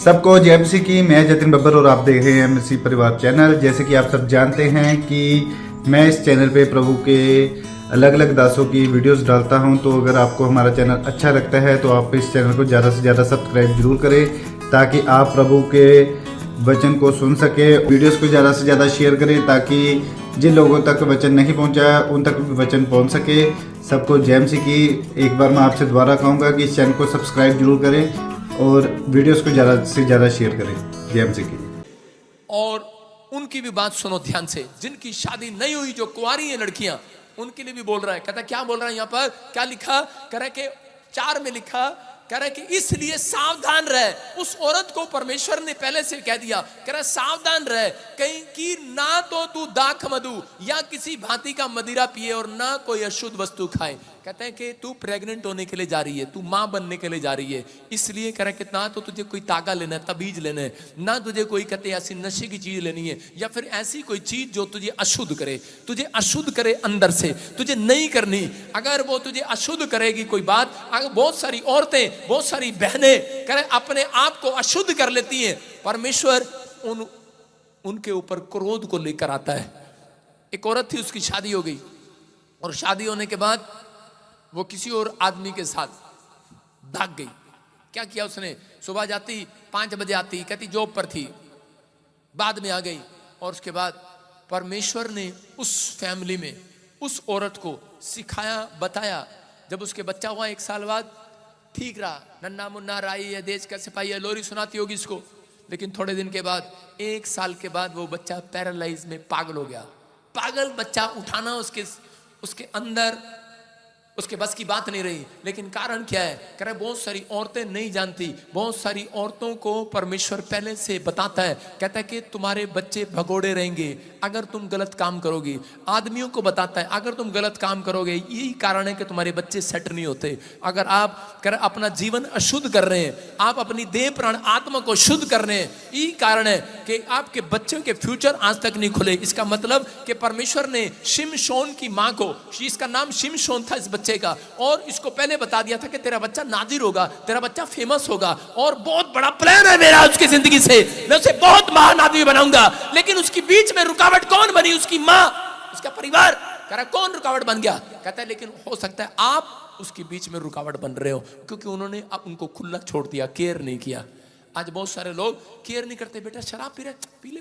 सबको जय मसीह की। मैं जतिन बब्बर और आप देख रहे हैं मसीह परिवार चैनल। जैसे कि आप सब जानते हैं कि मैं इस चैनल पे प्रभु के अलग अलग दासों की वीडियोस डालता हूं, तो अगर आपको हमारा चैनल अच्छा लगता है तो आप इस चैनल को ज़्यादा से ज़्यादा सब्सक्राइब जरूर करें ताकि आप प्रभु के वचन को सुन सके। वीडियोस को ज़्यादा से ज़्यादा शेयर करें ताकि जिन लोगों तक वचन नहीं पहुंचा उन तक भी वचन पहुंच सके। सबको जय मसीह की। एक बार मैं आपसे दोबारा कहूँगा कि इस चैनल को सब्सक्राइब जरूर करें और वीडियोस को ज़्यादा से ज़्यादा शेयर करें। जय मसीह की। और उनकी भी बात सुनो ध्यान से, जिनकी शादी नहीं हुई, जो कुंवारी है लड़कियां, उनके लिए भी बोल रहा है। कहता क्या बोल रहा है यहाँ पर, क्या लिखा, कह रहा कि 4 में लिखा, कह रहा कि इसलिए सावधान रहे। उस औरत को परमेश्वर ने पहले से कह दिया, कह रहा सावधान रहे कहीं कि ना तो तू दाख मधु या किसी भांति का मदिरा पिए और ना कोई अशुद्ध वस्तु खाए। कहते हैं कि तू प्रेग्नेंट होने के लिए जा रही है, तू माँ बनने के लिए जा रही है, इसलिए कह रहा है कि ना तो तुझे कोई तागा लेना है, तबीज लेना है, ना तुझे कोई कहते ऐसी नशे की चीज लेनी है या फिर ऐसी कोई चीज जो तुझे अशुद्ध करे, तुझे अशुद्ध करे अंदर से, तुझे नहीं करनी। अगर वो तुझे अशुद्ध करेगी कोई बात, अगर बहुत सारी औरतें, बहुत सारी बहनें कह रहे अपने आप को अशुद्ध कर लेती हैं, परमेश्वर उनके ऊपर क्रोध को लेकर आता है। एक औरत थी, उसकी शादी हो गई और शादी होने के बाद वो किसी और आदमी के साथ भाग गई। क्या किया उसने, सुबह जाती 5 बजे आती, कहती जॉब पर थी, बाद में आ गई। और उसके बाद परमेश्वर ने उस फैमिली में उस औरत को सिखाया, बताया। जब उसके बच्चा हुआ 1 साल बाद, ठीक रहा, नन्ना मुन्ना राई है, देश का सिपाही है, लोरी सुनाती होगी इसको। लेकिन थोड़े दिन के बाद, 1 साल के बाद वो बच्चा पैरालाइज में पागल हो गया। पागल बच्चा उठाना उसके अंदर उसके बस की बात नहीं रही। लेकिन कारण क्या है, कह रहे बहुत सारी औरतें नहीं जानती, बहुत सारी औरतों को परमेश्वर पहले से बताता है, कहता है कि तुम्हारे बच्चे भगोड़े रहेंगे अगर तुम गलत काम करोगी। आदमियों को बताता है अगर तुम गलत काम करोगे, यही कारण है कि तुम्हारे बच्चे सेट नहीं होते। अगर आप कर अपना जीवन अशुद्ध कर रहे हैं, आप अपनी देह प्राण आत्मा को शुद्ध कर रहे हैं, यही कारण है कि आपके बच्चों के फ्यूचर आज तक नहीं खुले। इसका मतलब कि परमेश्वर ने शिमशोन की माँ को, इसका नाम शिमशोन था इस बच्चे का, और इसको पहले बता दिया था कि तेरा बच्चा नाजिर होगा, तेरा बच्चा फेमस होगा और बहुत बड़ा प्लान है मेरा उसकी जिंदगी से, मैं उसे बहुत महान आदमी बनाऊंगा। लेकिन उसकी बीच में रुकावट कौन बनी, उसकी माँ, उसका परिवार। कह रहा कौन रुकावट बन गया, कहता है लेकिन हो सकता है आप उसके बीच में रुकावट बन रहे हो, क्योंकि उन्होंने अब उनको खुला छोड़ दिया, केयर नहीं किया। आज बहुत सारे लोग केयर नहीं करते, बेटा शराब पी रहे, पी ले,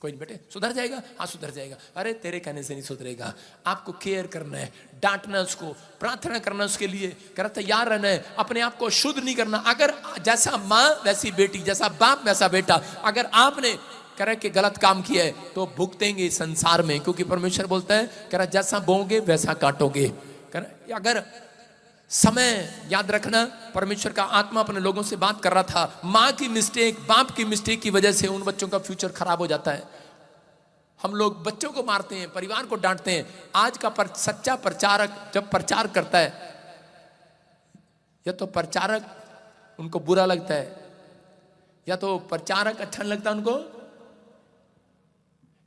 कोई नहीं बेटे, सुधर जाएगा, हाँ सुधर जाएगा। अरे तेरे कहने से नहीं सुधरेगा, आपको केयर करना है, डांटना उसको, प्रार्थना करना उसके लिए, कर तैयार रहना है, अपने आप को शुद्ध नहीं करना। अगर जैसा माँ वैसी बेटी, जैसा बाप वैसा बेटा, अगर आपने कह के गलत काम किया है तो भुगतेंगे संसार में, क्योंकि परमेश्वर बोलता है कह जैसा बोओगे वैसा काटोगे। अगर समय याद रखना, परमेश्वर का आत्मा अपने लोगों से बात कर रहा था, माँ की मिस्टेक, बाप की मिस्टेक की वजह से उन बच्चों का फ्यूचर खराब हो जाता है। हम लोग बच्चों को मारते हैं, परिवार को डांटते हैं। आज का सच्चा प्रचारक जब प्रचार करता है, या तो प्रचारक उनको बुरा लगता है, या तो प्रचारक अच्छा नहीं लगता उनको,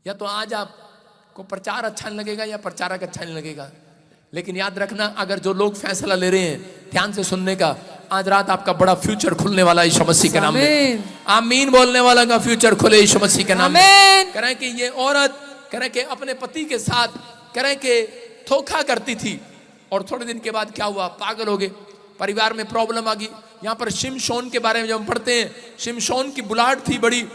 या तो आज आपको प्रचार अच्छा नहीं लगेगा या प्रचारक अच्छा नहीं लगेगा। लेकिन याद रखना, अगर जो लोग फैसला ले रहे हैं ध्यान से सुनने का, आज रात आपका बड़ा फ्यूचर खुलने वाला है यीशु मसीह के नाम में। आमीन बोलने वाला का फ्यूचर खुले यीशु मसीह के नाम में। कह रहे कि ये औरत कह रहे कि अपने पति के साथ कह रहे कि धोखा करती थी, और थोड़े दिन के बाद क्या हुआ, पागल हो गए, परिवार में प्रॉब्लम आ गई। यहाँ पर शिमशोन के बारे में जब हम पढ़ते हैं, शिमशोन की बुलाहट थी बड़ी,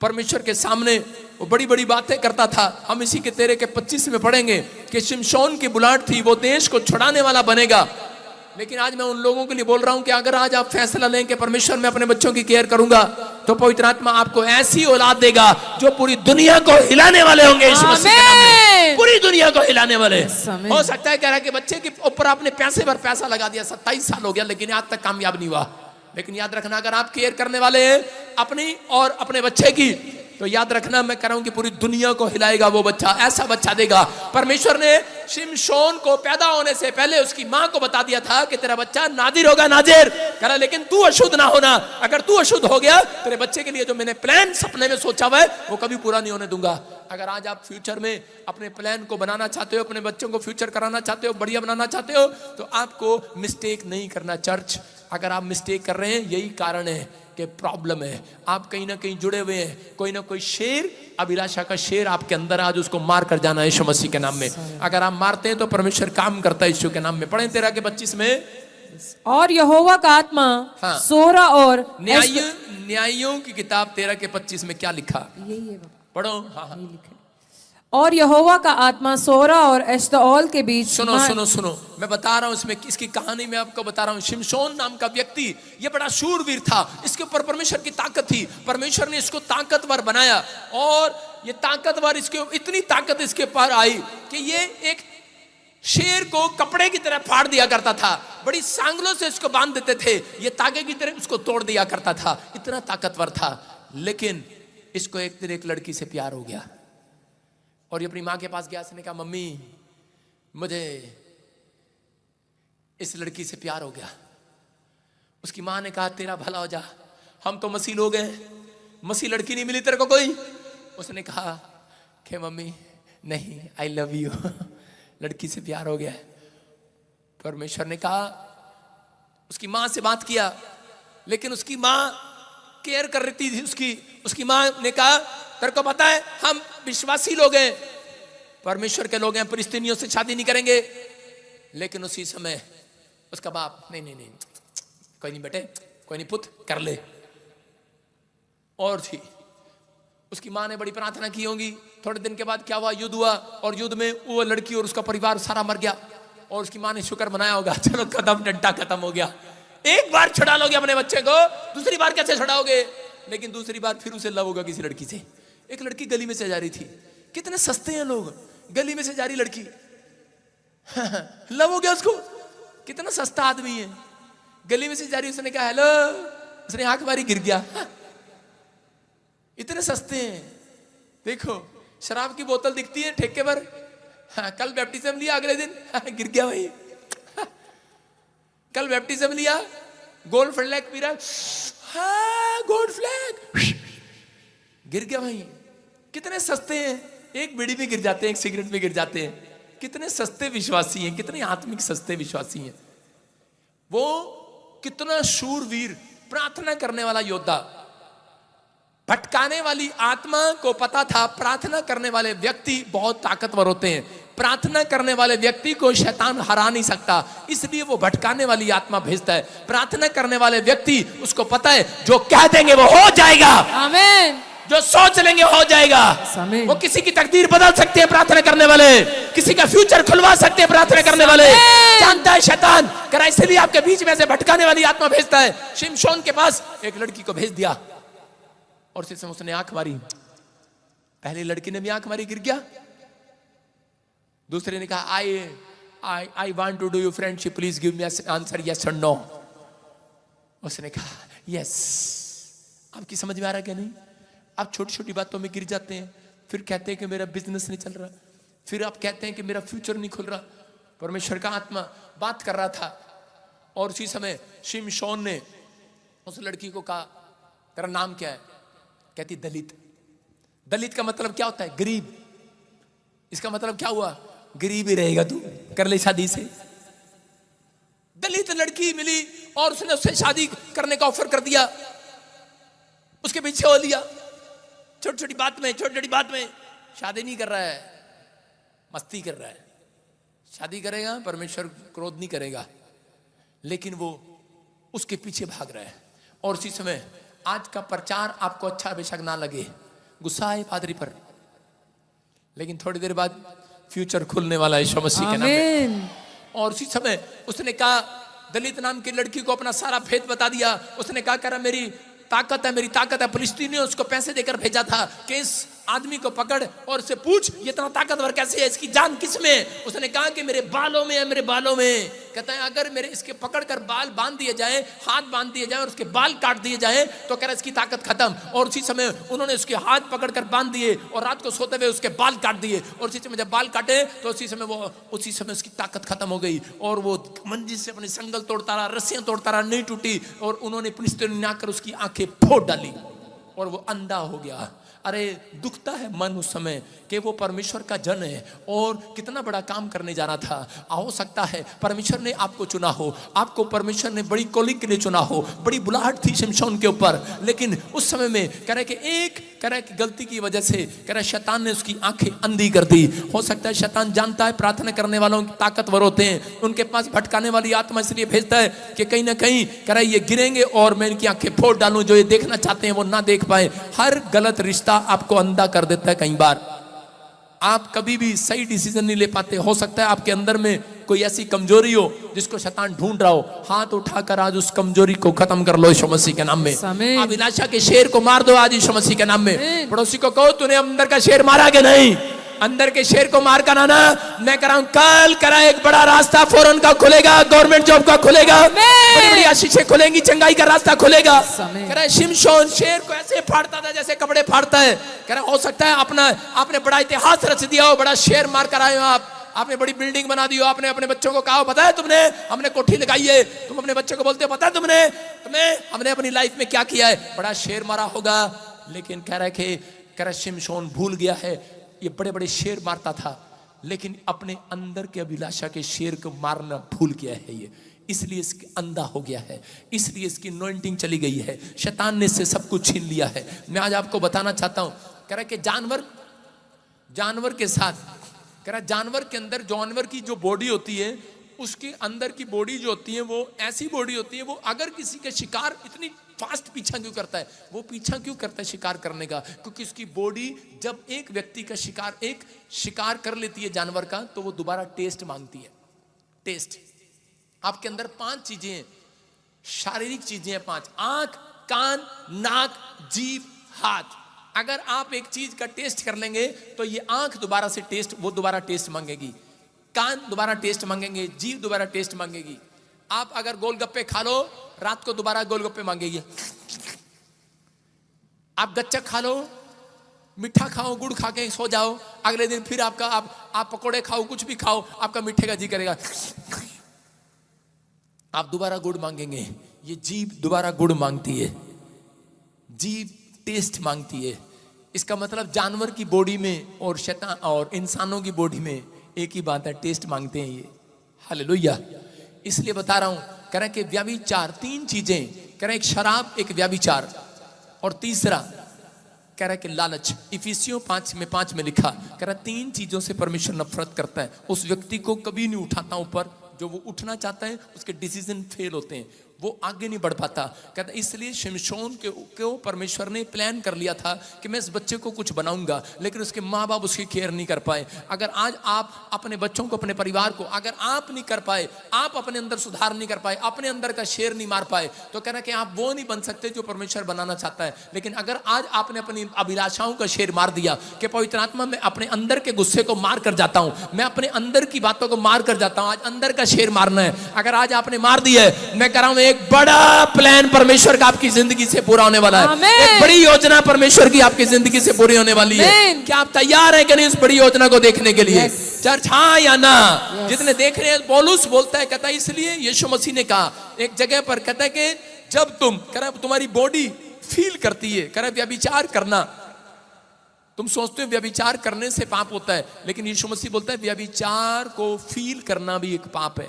परमेश्वर के सामने वो बड़ी बड़ी बातें करता था। हम इसी के 13 के 25 में पढ़ेंगे कि शिमशोन की बुलाहट थी, वो देश को छुड़ाने वाला बनेगा। लेकिन आज मैं उन लोगों के लिए बोल रहा हूं कि अगर आज आप फैसला लें कि परमेश्वर मैं अपने बच्चों की केयर करूंगा, तो पवित्र आत्मा आपको ऐसी औलाद देगा जो पूरी दुनिया को हिलाने वाले होंगे यीशु मसीह के नाम में, पूरी दुनिया को हिलाने वाले। हो सकता है कह रहा है कि बच्चे के ऊपर आपने पैसे पर पैसा लगा दिया, 27 साल हो गया लेकिन आज तक कामयाब नहीं हुआ। लेकिन याद रखना, अगर आप केयर करने वाले हैं अपनी और अपने बच्चे की, तो याद रखना मैं कह रहा हूं कि पूरी दुनिया को हिलाएगा वो बच्चा, ऐसा बच्चा देगा। परमेश्वर ने शिमशोन को पैदा होने से पहले उसकी मां को बता दिया था कि तेरा बच्चा नाजिर होगा, नाजिर कह रहा, लेकिन तू अशुद्ध ना होना। अगर तू अशुद्ध हो गया, तेरे बच्चे के लिए जो मैंने प्लान सपने में सोचा हुआ है वो कभी पूरा नहीं होने दूंगा। अगर आज आप फ्यूचर में अपने प्लान को बनाना चाहते हो, अपने बच्चों को फ्यूचर कराना चाहते हो, बढ़िया बनाना चाहते हो, तो आपको मिस्टेक नहीं करना। चर्च, अगर आप मिस्टेक कर रहे हैं, यही कारण है कि प्रॉब्लम है, आप कहीं ना कहीं जुड़े हुए हैं, कोई ना कोई शेर, अभिलाषा का शेर आपके अंदर आज उसको मार कर जाना है यीशु मसीह के नाम में। अगर आप मारते हैं तो परमेश्वर काम करता है यीशु के नाम में। पढ़ें 13 के 25 में। और यहोवा का आत्मा हाँ। सोरा और न्यायियों की किताब 13 के 25 में क्या लिखा, यही है बाबा, पढ़ो। हाँ हाँ, यही लिखा है। और यहोवा का आत्मा सोरा और एश्ताओल के बीच सुनो सुनो सुनो, मैं बता रहा हूं इसमें, इसकी कहानी मैं आपको बता रहा हूं। शिमशोन नाम का व्यक्ति, ये बड़ा शूरवीर था, इसके ऊपर परमेश्वर की ताकत थी, परमेश्वर ने इसको ताकतवर बनाया, और ये ताकतवर, इसके इतनी ताकत इसके पार आई कि ये एक शेर को कपड़े की तरह फाड़ दिया करता था, बड़ी सांगलों से इसको बांध देते थे, ये तागे की तरह उसको तोड़ दिया करता था, इतना ताकतवर था। लेकिन इसको एक दिन एक लड़की से प्यार हो गया, और ये अपनी माँ के पास गया, उसने कहा मम्मी मुझे इस लड़की से प्यार हो गया। उसकी माँ ने कहा तेरा भला हो जा, हम तो मसीह लोग हैं, मसीह लड़की नहीं मिली तेरे को कोई। उसने कहा कि मम्मी नहीं, आई लव यू, लड़की से प्यार हो गया है। परमेश्वर ने कहा, उसकी माँ से बात किया, लेकिन उसकी माँ केयर कर रही थी उसकी माँ ने कहा तेरे को पता है हम विश्वासी लोग हैं, परमेश्वर के लोग हैं, फिलिस्तीनियों से शादी नहीं करेंगे। लेकिन उसी समय उसका बाप नहीं नहीं नहीं, कोई नहीं बेटे, कोई नहीं पुत्र, कर ले। और थी उसकी माँ ने बड़ी प्रार्थना की होगी। थोड़े दिन के बाद क्या हुआ, युद्ध हुआ, और युद्ध में वो लड़की और उसका परिवार सारा मर गया, और उसकी माँ ने शुक्र मनाया होगा, चलो कदम डंडा खत्म हो गया। एक बार छुड़ा लोगे अपने बच्चे को, दूसरी बार कैसे छुड़ाओगे? लेकिन दूसरी बार फिर उसे लव होगा किसी लड़की से। एक लड़की गली में से जा रही थी, कितने सस्ते हैं लोग, गली में से जा रही लड़की, लव हो गया उसको, कितना सस्ता आदमी है, गली में से जा रही, उसने कहा हेलो, उसने आंख मारी, गिर गया। इतने सस्ते हैं। देखो शराब की बोतल दिखती है ठेके पर, कल बैप्टिज्म लिया, अगले दिन गिर गया भाई। कल बैप्टिज्म लिया, गोल्ड फ्लैग पी रहा, गोल्ड फ्लैग, गिर गया भाई। कितने सस्ते हैं, एक बीड़ी में गिर जाते हैं, एक सिगरेट में गिर जाते हैं। कितने सस्ते विश्वासी हैं, कितने आत्मिक सस्ते विश्वासी हैं। वो कितना शूरवीर, प्रार्थना करने वाला योद्धा। भटकाने वाली आत्मा को पता था प्रार्थना करने वाले व्यक्ति बहुत ताकतवर होते हैं, प्रार्थना करने वाले व्यक्ति को शैतान हरा नहीं सकता, इसलिए वो भटकाने वाली आत्मा भेजता है। प्रार्थना करने वाले व्यक्ति, उसको पता है जो कह देंगे वो हो जाएगा, आमीन, जो सोच लेंगे हो जाएगा। आमीन। वो किसी की तकदीर बदल सकते हैं प्रार्थना करने वाले, किसी का फ्यूचर खुलवा सकते हैं प्रार्थना करने वाले। जानता है शैतान करा, इसलिए आपके बीच में से भटकाने वाली आत्मा भेजता है। शिमशोन के पास एक लड़की को भेज दिया, और उसी समय उसने आंख मारी। पहले लड़की ने भी आंख मारी, गिर गया। दूसरे ने कहा I want to do you friendship, please give me answer yes और नो। उसने कहा यस। आपकी समझ में आ रहा है क्या? नहीं। आप छोटी छोटी बातों में गिर जाते हैं, फिर कहते हैं कि मेरा बिजनेस नहीं चल रहा, फिर आप कहते हैं कि मेरा फ्यूचर नहीं खुल रहा। परमेश्वर का आत्मा बात कर रहा था, और उसी समय शिमशोन ने उस लड़की को कहा तेरा नाम क्या है? कहती दलित। दलित का मतलब क्या होता है? गरीब। इसका मतलब क्या हुआ? गरीब ही रहेगा तू, कर ले शादी से। दलित लड़की मिली और उसने उससे शादी करने का ऑफर कर दिया, उसके पीछे हो लिया। छोटी छोटी बात में शादी नहीं कर रहा है, मस्ती कर रहा है। शादी करेगा परमेश्वर क्रोध नहीं करेगा, लेकिन वो उसके पीछे भाग रहा है। और उसी समय आज का प्रचार आपको अच्छा बेशक ना लगे, गुस्सा है पादरी पर, लेकिन थोड़ी देर बाद फ्यूचर खुलने वाला है यीशु मसीह के नाम में। और उसी समय उसने कहा, दलित नाम की लड़की को अपना सारा भेद बता दिया। उसने कहा कर मेरी ताकत है। फिलिस्तीनियों ने उसको पैसे देकर भेजा था कि इस आदमी को पकड़ और उससे पूछ ये इतना ताकतवर कैसे है, इसकी जान किस में है? उसने कहा कि मेरे बालों में है, मेरे बालों में। कहता है अगर मेरे इसके पकड़कर बाल बांध दिए जाए, हाथ बांध दिए जाए और उसके बाल काट दिए जाए तो कह रहा इसकी ताकत खत्म। और उसी समय उन्होंने उसके हाथ पकड़कर बांध दिए और रात को सोते हुए उसके बाल काट दिए। और उसी समय जब बाल काटे तो उसी समय उसकी ताकत खत्म हो गई और वो मंजिल से अपने संगल तोड़ता रहा, रस्सियां तोड़ता रहा, नहीं टूटी। और उन्होंने फिलिस्तीनियों ने आकर उसकी आंखें फोड़ डाली। और वो अंधा हो गया। अरे दुखता है मन उस समय कि वो परमेश्वर का जन है और कितना बड़ा काम करने जा रहा था। हो सकता है परमेश्वर ने आपको चुना हो, आपको परमेश्वर ने बड़ी कॉलिंग के लिए चुना हो, बड़ी बुलाहट थी शिमशोन के ऊपर, लेकिन उस समय में कह रहे कि एक कह रहे कि गलती की वजह से कह रहे शैतान ने उसकी आंखें अंधी कर दी। हो सकता है शैतान जानता है प्रार्थना करने वालों की ताकतवर होते हैं, उनके पास भटकाने वाली आत्मा इसलिए भेजता है कि कहीं ना कहीं कह रहे ये गिरेंगे और मैं इनकी आंखें फोड़ डालूं, जो ये देखना चाहते हैं वो ना देख पाए। हर गलत रिश्ता आपको अंधा कर देता है। कई बार आप कभी भी सही डिसीजन नहीं ले पाते। हो सकता है आपके अंदर में कोई ऐसी कमजोरी हो जिसको शैतान ढूंढ रहा हो, हाथ उठाकर आज उस कमजोरी को खत्म कर लो यीशु मसीह के नाम में। अभिलाषा के शेर को मार दो आज यीशु मसीह के नाम में। पड़ोसी को कहो तूने अंदर का शेर मारा कि नहीं, अंदर के शेर को मार कर आना। मैं कह रहा हूं कल करा एक बड़ा रास्ता फौरन का खुलेगा, गवर्नमेंट जॉब का खुलेगा, बड़ी बड़ी आशीषें खुलेंगी, चंगाई का रास्ता खुलेगा। कह रहा है शिमशोन शेर को ऐसे फाड़ता था जैसे कपड़े फाड़ता है। कह रहा हो सकता है आपने बड़ा इतिहास रच दिया हो, बड़ा शेर मार कर आए हो, आपने बड़ी बिल्डिंग बना दी हो, आपने अपने बच्चों को कहा पता है तुमने हमने कोठी लगाई है, तुम अपने बच्चों को बोलते हो पता है तुम्हें हमने अपनी लाइफ में क्या किया है, बड़ा शेर मारा होगा। लेकिन कह रहा शिमशोन भूल गया है ये बड़े बड़े शेर मारता था, लेकिन अपने अंदर के अभिलाषा के शेर को मारना भूल गया है ये, इसलिए इसके अंधा हो गया है, इसलिए इसकी अनॉइंटिंग चली गई है, शैतान ने इससे सब कुछ छीन लिया है। मैं आज आपको बताना चाहता हूं, कह रहा कि जानवर के साथ कह रहा जानवर के अंदर जानवर की जो बॉडी होती है उसके अंदर की बॉडी जो होती है वो ऐसी बॉडी होती है, वो अगर किसी का शिकार इतनी फास्ट पीछा क्यों करता है, वो पीछा क्यों करता है शिकार करने का, क्योंकि उसकी बॉडी जब एक व्यक्ति का शिकार कर लेती है जानवर का तो वो दोबारा टेस्ट मांगती है। टेस्ट आपके अंदर 5 चीजें हैं, शारीरिक चीजें हैं 5, आंख, कान, नाक, जीभ, हाथ। अगर आप एक चीज का टेस्ट कर लेंगे तो ये आंख दोबारा से दोबारा टेस्ट मांगेगी, कान दोबारा टेस्ट मांगेंगे, जीभ दोबारा टेस्ट मांगेगी। आप अगर गोलगप्पे खा लो रात को दोबारा गोलगप्पे मांगेगी। आप गच्चक खा लो, मीठा खाओ, गुड़ खा के सो जाओ, अगले दिन फिर आप पकोड़े खाओ, कुछ भी खाओ, आपका मीठे का जी करेगा, आप दोबारा गुड़ मांगेंगे। ये जीभ दोबारा गुड़ मांगती है, जीभ टेस्ट मांगती है। इसका मतलब जानवर की बॉडी में और शैतान और इंसानों की बॉडी में एक ही बात है, टेस्ट मांगते हैं ये। हालेलुया। इसलिए बता रहा हूं, कह रहा है कि व्यभिचार 3 चीजें, कह रहा है एक शराब, एक व्यभिचार और तीसरा कह रहा है कि लालच। इफिसियों 5 में लिखा, कह रहा है 3 चीजों से परमेश्वर नफरत करता है, उस व्यक्ति को कभी नहीं उठाता ऊपर, जो वो उठना चाहता है उसके डिसीजन फेल होते हैं, वो आगे नहीं बढ़ पाता। कहता इसलिए शिमशोन को परमेश्वर ने प्लान कर लिया था कि मैं इस बच्चे को कुछ बनाऊंगा, लेकिन उसके माँ बाप उसकी केयर नहीं कर पाए। अगर आज आप अपने बच्चों को, अपने परिवार को अगर आप नहीं कर पाए, आप अपने अंदर सुधार नहीं कर पाए, अपने अंदर का शेर नहीं मार पाए, तो कहना कि आप वो नहीं बन सकते जो परमेश्वर बनाना चाहता है। लेकिन अगर आज आपने अपनी अभिलाषाओं का शेर मार दिया कि पवित्र आत्मा में अपने अंदर के गुस्से को मार कर जाता हूं, मैं अपने अंदर की बातों को मार कर जाता हूं, आज अंदर का शेर मारना है। अगर आज आपने मार दिया है, मैं कह रहा हूं एक बड़ा प्लान परमेश्वर का आपकी जिंदगी से पूरा होने वाला है। एक बड़ी योजना परमेश्वर की आपकी जिंदगी से पूरी होने वाली है। क्या आप तैयार हैं कि नहीं उस बड़ी योजना को देखने के लिए? चर्च हाँ या ना? जितने देख रहे हैं, पौलुस बोलता है, कहता है इसलिए यीशु मसीह ने कहा एक जगह पर, कहता है कि जब तुम्हारी बॉडी फील करती है, कह रहा व्यभिचार करना, तुम सोचते हो व्यभिचार करने से पाप होता है, लेकिन यीशु मसीह बोलता है व्यभिचार को फील करना भी एक पाप है।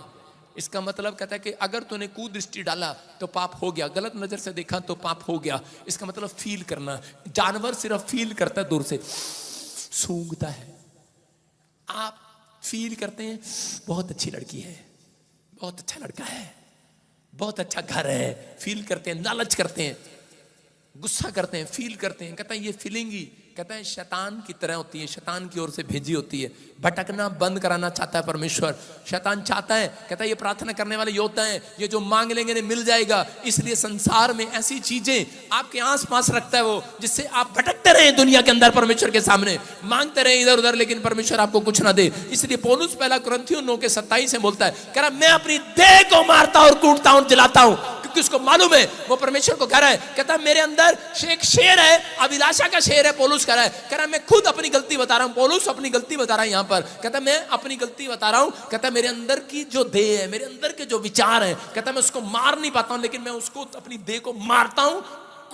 इसका मतलब कहता है कि अगर तूने कुदृष्टि डाला तो पाप हो गया, गलत नजर से देखा तो पाप हो गया। इसका मतलब फील करना। जानवर सिर्फ फील करता है, दूर से सूंघता है, आप फील करते हैं बहुत अच्छी लड़की है, बहुत अच्छा लड़का है, बहुत अच्छा घर है, फील करते हैं, लालच करते हैं, गुस्सा करते हैं, फील करते हैं। कहता है ये फीलिंग ही कहता है शैतान की तरह होती है, शैतान की ओर से भेजी होती है। भटकना बंद कराना चाहता है परमेश्वर। शैतान चाहता है, कहता है ये प्रार्थना करने वाले योद्धा हैं, ये जो मांग लेंगे ने मिल जाएगा। इसलिए संसार में ऐसी चीजें आपके आसपास रखता है वो, जिससे आप भटकते रहे दुनिया के अंदर, परमेश्वर के सामने मांगते रहे इधर उधर, लेकिन परमेश्वर आपको कुछ ना दे। इसलिए पौलुस पहला कुरिन्थियों 9:27 में बोलता है, कह रहा मैं अपनी देह को मारता और कूटता हूं, जलाता हूं, क्योंकि उसको मालूम है वो परमेश्वर को कह रहा है। कहता है मेरे अंदर एक शेर है, अभिलाषा का शेर है। पौलुस कह रहा है मैं खुद अपनी गलती बता रहा हूं। पौलुस अपनी गलती बता रहा है यहां पर, कहता मैं अपनी गलती बता रहा हूं। कहता मेरे अंदर की जो देह है, मेरे अंदर के जो विचार है, कहता मैं उसको मार नहीं पाता हूं, लेकिन मैं उसको अपनी देह को मारता हूं,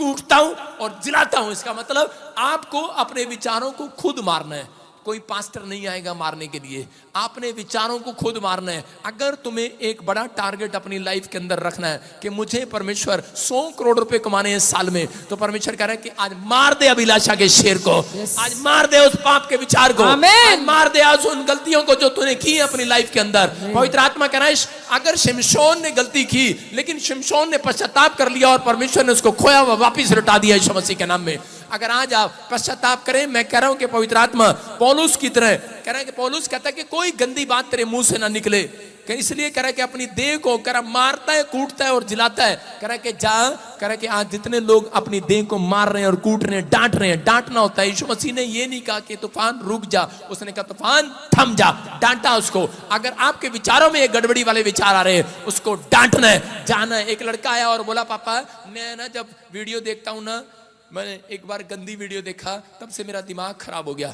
कूटता हूं और जिलाता हूं। इसका मतलब आपको अपने विचारों को खुद मारना है, कोई पास्टर नहीं आएगा मारने के लिए, आपने विचारों को खुद मारना है। अगर तुम्हें एक बड़ा टारगेट अपनी लाइफ के अंदर रखना है कि मुझे परमेश्वर 100 करोड़ रुपए कमाने हैं साल में, तो परमेश्वर कह रहा है कि आज मार दे अभिलाषा के शेर को, आज मार दे उस पाप के विचार को, आज मार दे आज उन गलतियों को जो तूने की है अपनी लाइफ के अंदर। पवित्र आत्मा कह रहा है अगर शिमशोन ने गलती की लेकिन शिमशोन ने पश्चाताप कर लिया और परमेश्वर ने उसको खोया हुआ वापिस लौटा दिया यीशु मसीह के नाम में। अगर आज आप पश्चाताप करें, मैं कह रहा हूं कि पवित्र आत्मा पौलुस की तरह कह रहा है कि पौलुस कहता है कि कोई गंदी बात तेरे मुंह से ना निकले, इसलिए कह रहा है कि अपनी देह को कह रहा मारता है, कूटता है और जिलाता है। कह रहा है कि जा, कह रहा है कि आज जितने लोग अपनी देह को मार रहे हैं और कूट रहे हैं, डांट रहे हैं, डांटना होता है। यीशु मसीह ने ये नहीं कहा कि तूफान रुक जा, उसने कहा तूफान थम जा, डांटा उसको। अगर आपके विचारों में एक गड़बड़ी वाले विचार आ रहे हैं, उसको डांटना है, जाना है। एक लड़का आया और बोला पापा मैं ना जब वीडियो देखता हूं ना, मैंने एक बार गंदी वीडियो देखा तब से मेरा दिमाग खराब हो गया।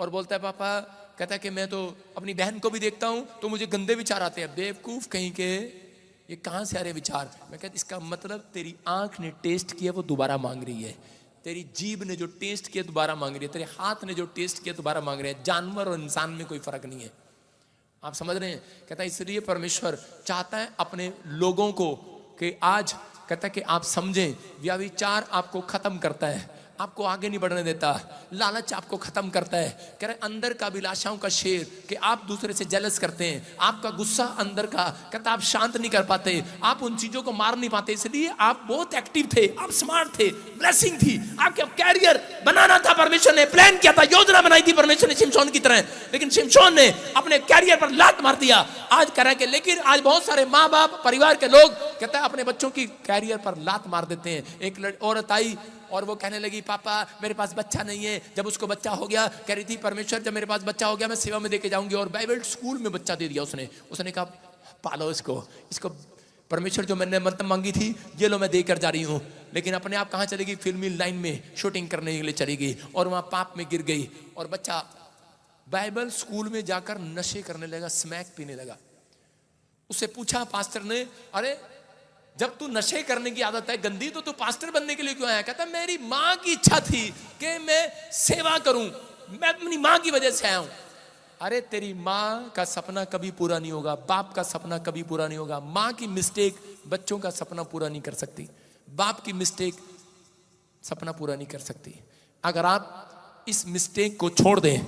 और बोलता है पापा, कहता है कि मैं तो अपनी बहन को भी देखता हूं तो मुझे गंदे विचार आते हैं। बेवकूफ कहीं के, ये कहां से आ रहे विचार? मैं कहता इसका मतलब तेरी आंख ने टेस्ट किया वो दोबारा मांग रही है, तेरी जीभ ने जो टेस्ट किया दोबारा मांग रही है, तेरे हाथ ने जो टेस्ट किया दोबारा मांग रहे हैं। जानवर और इंसान में कोई फर्क नहीं है, आप समझ रहे हैं? कहता है इसलिए परमेश्वर चाहता है अपने लोगों को कि आज कहता है कि आप समझें, व्यभिचार आपको खत्म करता है, आपको आगे नहीं बढ़ने देता, लालच आपको खत्म करता है। कह रहे अंदर का अभिलाषाओं का शेर कि आप दूसरे से जेलस करते हैं, आपका गुस्सा अंदर का, कहता आप शांत नहीं कर पाते, आप उन चीजों को मार नहीं पाते, इसलिए आप बहुत एक्टिव थे, आप स्मार्ट थे, ब्लेसिंग थी, आपके कैरियर बनाना था, परमेश्वर ने प्लान किया था, योजना बनाई थी परमेश्वर ने शिमशोन की तरह, लेकिन शिमशोन ने अपने कैरियर पर लात मार दिया। आज कह रहा है कि लेकिन आज बहुत सारे माँ बाप परिवार के लोग कहता है अपने बच्चों की कैरियर पर लात मार देते हैं। एक औरत आई और वो कहने लगी पापा मेरे पास बच्चा नहीं है। जब उसको बच्चा हो गया कह रही थी परमेश्वर जब मेरे पास बच्चा हो गया मैं सेवा में देके जाऊंगी, और बाइबल स्कूल में बच्चा दे दिया उसने कहा पालो इसको परमेश्वर जो मैंने मतलब मांगी थी ये लो मैं देकर जा रही हूँ। लेकिन अपने आप कहाँ चलेगी? फिल्मी लाइन में शूटिंग करने के लिए चली गई और वहाँ पाप में गिर गई और बच्चा बाइबल स्कूल में जाकर नशे करने लगा, स्मैक पीने लगा। उससे पूछा पास्टर ने, अरे जब तू नशे करने की आदत है गंदी तो तू पास्टर बनने के लिए क्यों आया? कहता मेरी माँ की इच्छा थी कि मैं सेवा करूं, मैं अपनी माँ की वजह से आया हूं। अरे तेरी माँ का सपना कभी पूरा नहीं होगा, बाप का सपना कभी पूरा नहीं होगा। माँ की मिस्टेक बच्चों का सपना पूरा नहीं कर सकती, बाप की मिस्टेक सपना पूरा नहीं कर सकती। अगर आप इस मिस्टेक को छोड़ दें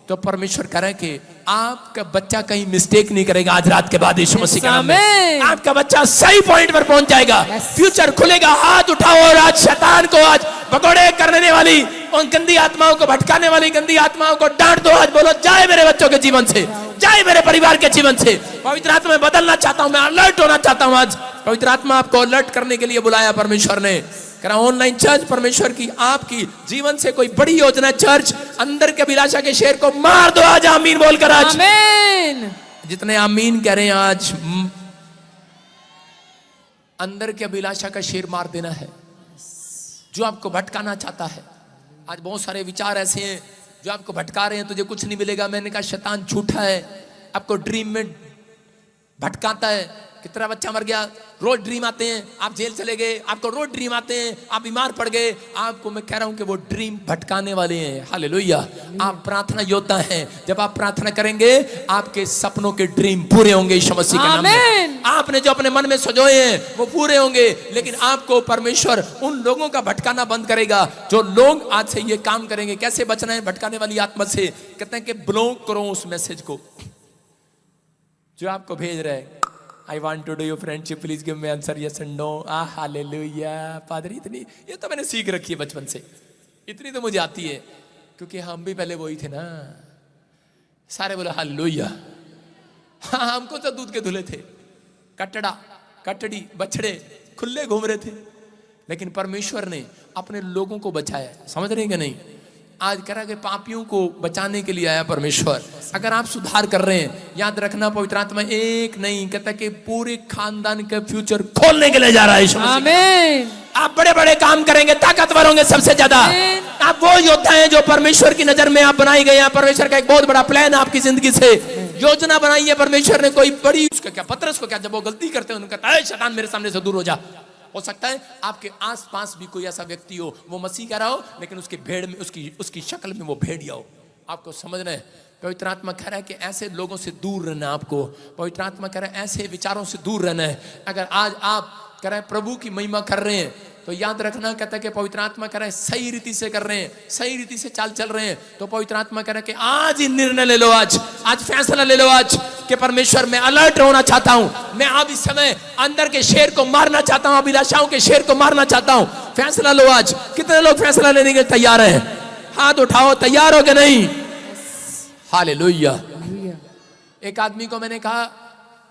तो परमेश्वर कह रहा है कि आपका बच्चा कहीं मिस्टेक नहीं करेगा। आज रात के बाद यीशु मसीह के नाम में आपका बच्चा सही पॉइंट पर पहुंच जाएगा, फ्यूचर खुलेगा। हाथ उठाओ और आज शैतान को आज भगोड़े करने वाली उन गंदी आत्माओं को भटकाने वाली गंदी आत्माओं को डांट दो। आज बोलो जाए मेरे बच्चों के जीवन से, जाए मेरे परिवार के जीवन से। पवित्र आत्मा में बदलना चाहता हूं, मैं अलर्ट होना चाहता हूं। आज पवित्र आत्मा आपको अलर्ट करने के लिए बुलाया परमेश्वर ने। करा ऑनलाइन चर्च परमेश्वर की आपकी जीवन से कोई बड़ी योजना, चर्च अंदर के अभिलाषा के शेर को मार दो आज, आमीन बोलकर। आज आमीन। जितने आमीन कह रहे हैं आज अंदर के अभिलाषा का शेर मार देना है जो आपको भटकाना चाहता है। आज बहुत सारे विचार ऐसे हैं जो आपको भटका रहे हैं, तुझे कुछ नहीं मिलेगा। मैंने कहा शैतान झूठा है, आपको ड्रीम में भटकाता है। कितना बच्चा मर गया, रोज ड्रीम आते हैं, आप जेल चले गए, आपको रोज ड्रीम आते हैं, आप बीमार पड़ गए। आपको मैं कह रहा हूं कि वो ड्रीम भटकाने वाले हैं। हालेलुया। आप प्रार्थना योद्धा हैं, जब आप प्रार्थना करेंगे आपके सपनों के ड्रीम पूरे होंगे यीशु मसीह के नाम में। आपने जो अपने मन में सजोए हैं वो पूरे होंगे, लेकिन आपको परमेश्वर उन लोगों का भटकाना बंद करेगा जो लोग आज से ये काम करेंगे। कैसे बचना है भटकाने वाली आत्मा से? कहते हैं कि ब्लॉक करो उस मैसेज को जो आपको भेज रहे हैं। I want to do your friendship, please give me answer yes and no. Hallelujah. पादरी इतनी ये तो मैंने सीख रखी है बचपन से, इतनी तो मुझे आती है क्योंकि हम भी पहले वही थे ना। सारे बोले हालेलुया। हाँ, हमको तो दूध के धुले थे, कटड़ा कटड़ी बछड़े खुले घूम रहे थे, लेकिन परमेश्वर ने अपने लोगों को बचाया। समझ रहे हैं कि नहीं? आज कह रहा कि पापियों को बचाने के लिए आया परमेश्वर। अगर आप सुधार कर रहे हैं, याद रखना पवित्र आत्मा एक नहीं कहता कि पूरे खानदान का फ्यूचर खोलने के लिए जा रहा है। आमीन। आप बड़े बड़े काम करेंगे, ताकतवर होंगे सबसे ज्यादा। आप वो योद्धा हैं जो परमेश्वर की नजर में आप बनाई गए हैं। परमेश्वर का एक बहुत बड़ा प्लान है आपकी जिंदगी से, योजना बनाई है परमेश्वर ने। कोई बड़ी उसका क्या पतरस को क्या, जब वो गलती करते हैं उनका शैतान मेरे सामने से दूर हो जा, हो सकता है आपके आसपास भी कोई ऐसा व्यक्ति हो, वो मसीह कह रहा हो लेकिन उसके भेड़ में, उसकी शक्ल में वो भेड़िया हो। आपको समझना है, पवित्र आत्मा कह रहा है कि ऐसे लोगों से दूर रहना है आपको। पवित्र आत्मा कह रहा है ऐसे विचारों से दूर रहना है। अगर आज आप कह रहे हैं प्रभु की महिमा कर रहे हैं, तो याद रखना, कहता है कि पवित्र आत्मा कह रहा है सही रीति से कर रहे हैं, सही रीति से चाल चल रहे हैं, तो पवित्र आत्मा कह रहा है कि आज ही निर्णय ले लो, आज फैसला ले लो आज कि परमेश्वर मैं अलर्ट होना चाहता हूं, मैं अब इस समय अंदर के शेर को मारना चाहता हूं, अभिलाषाओं के शेर को मारना चाहता हूं। फैसला लो आज। कितने लोग फैसला लेने के तैयार हैं? हाथ उठाओ, तैयार हो कि नहीं? हालेलुया। एक आदमी को मैंने कहा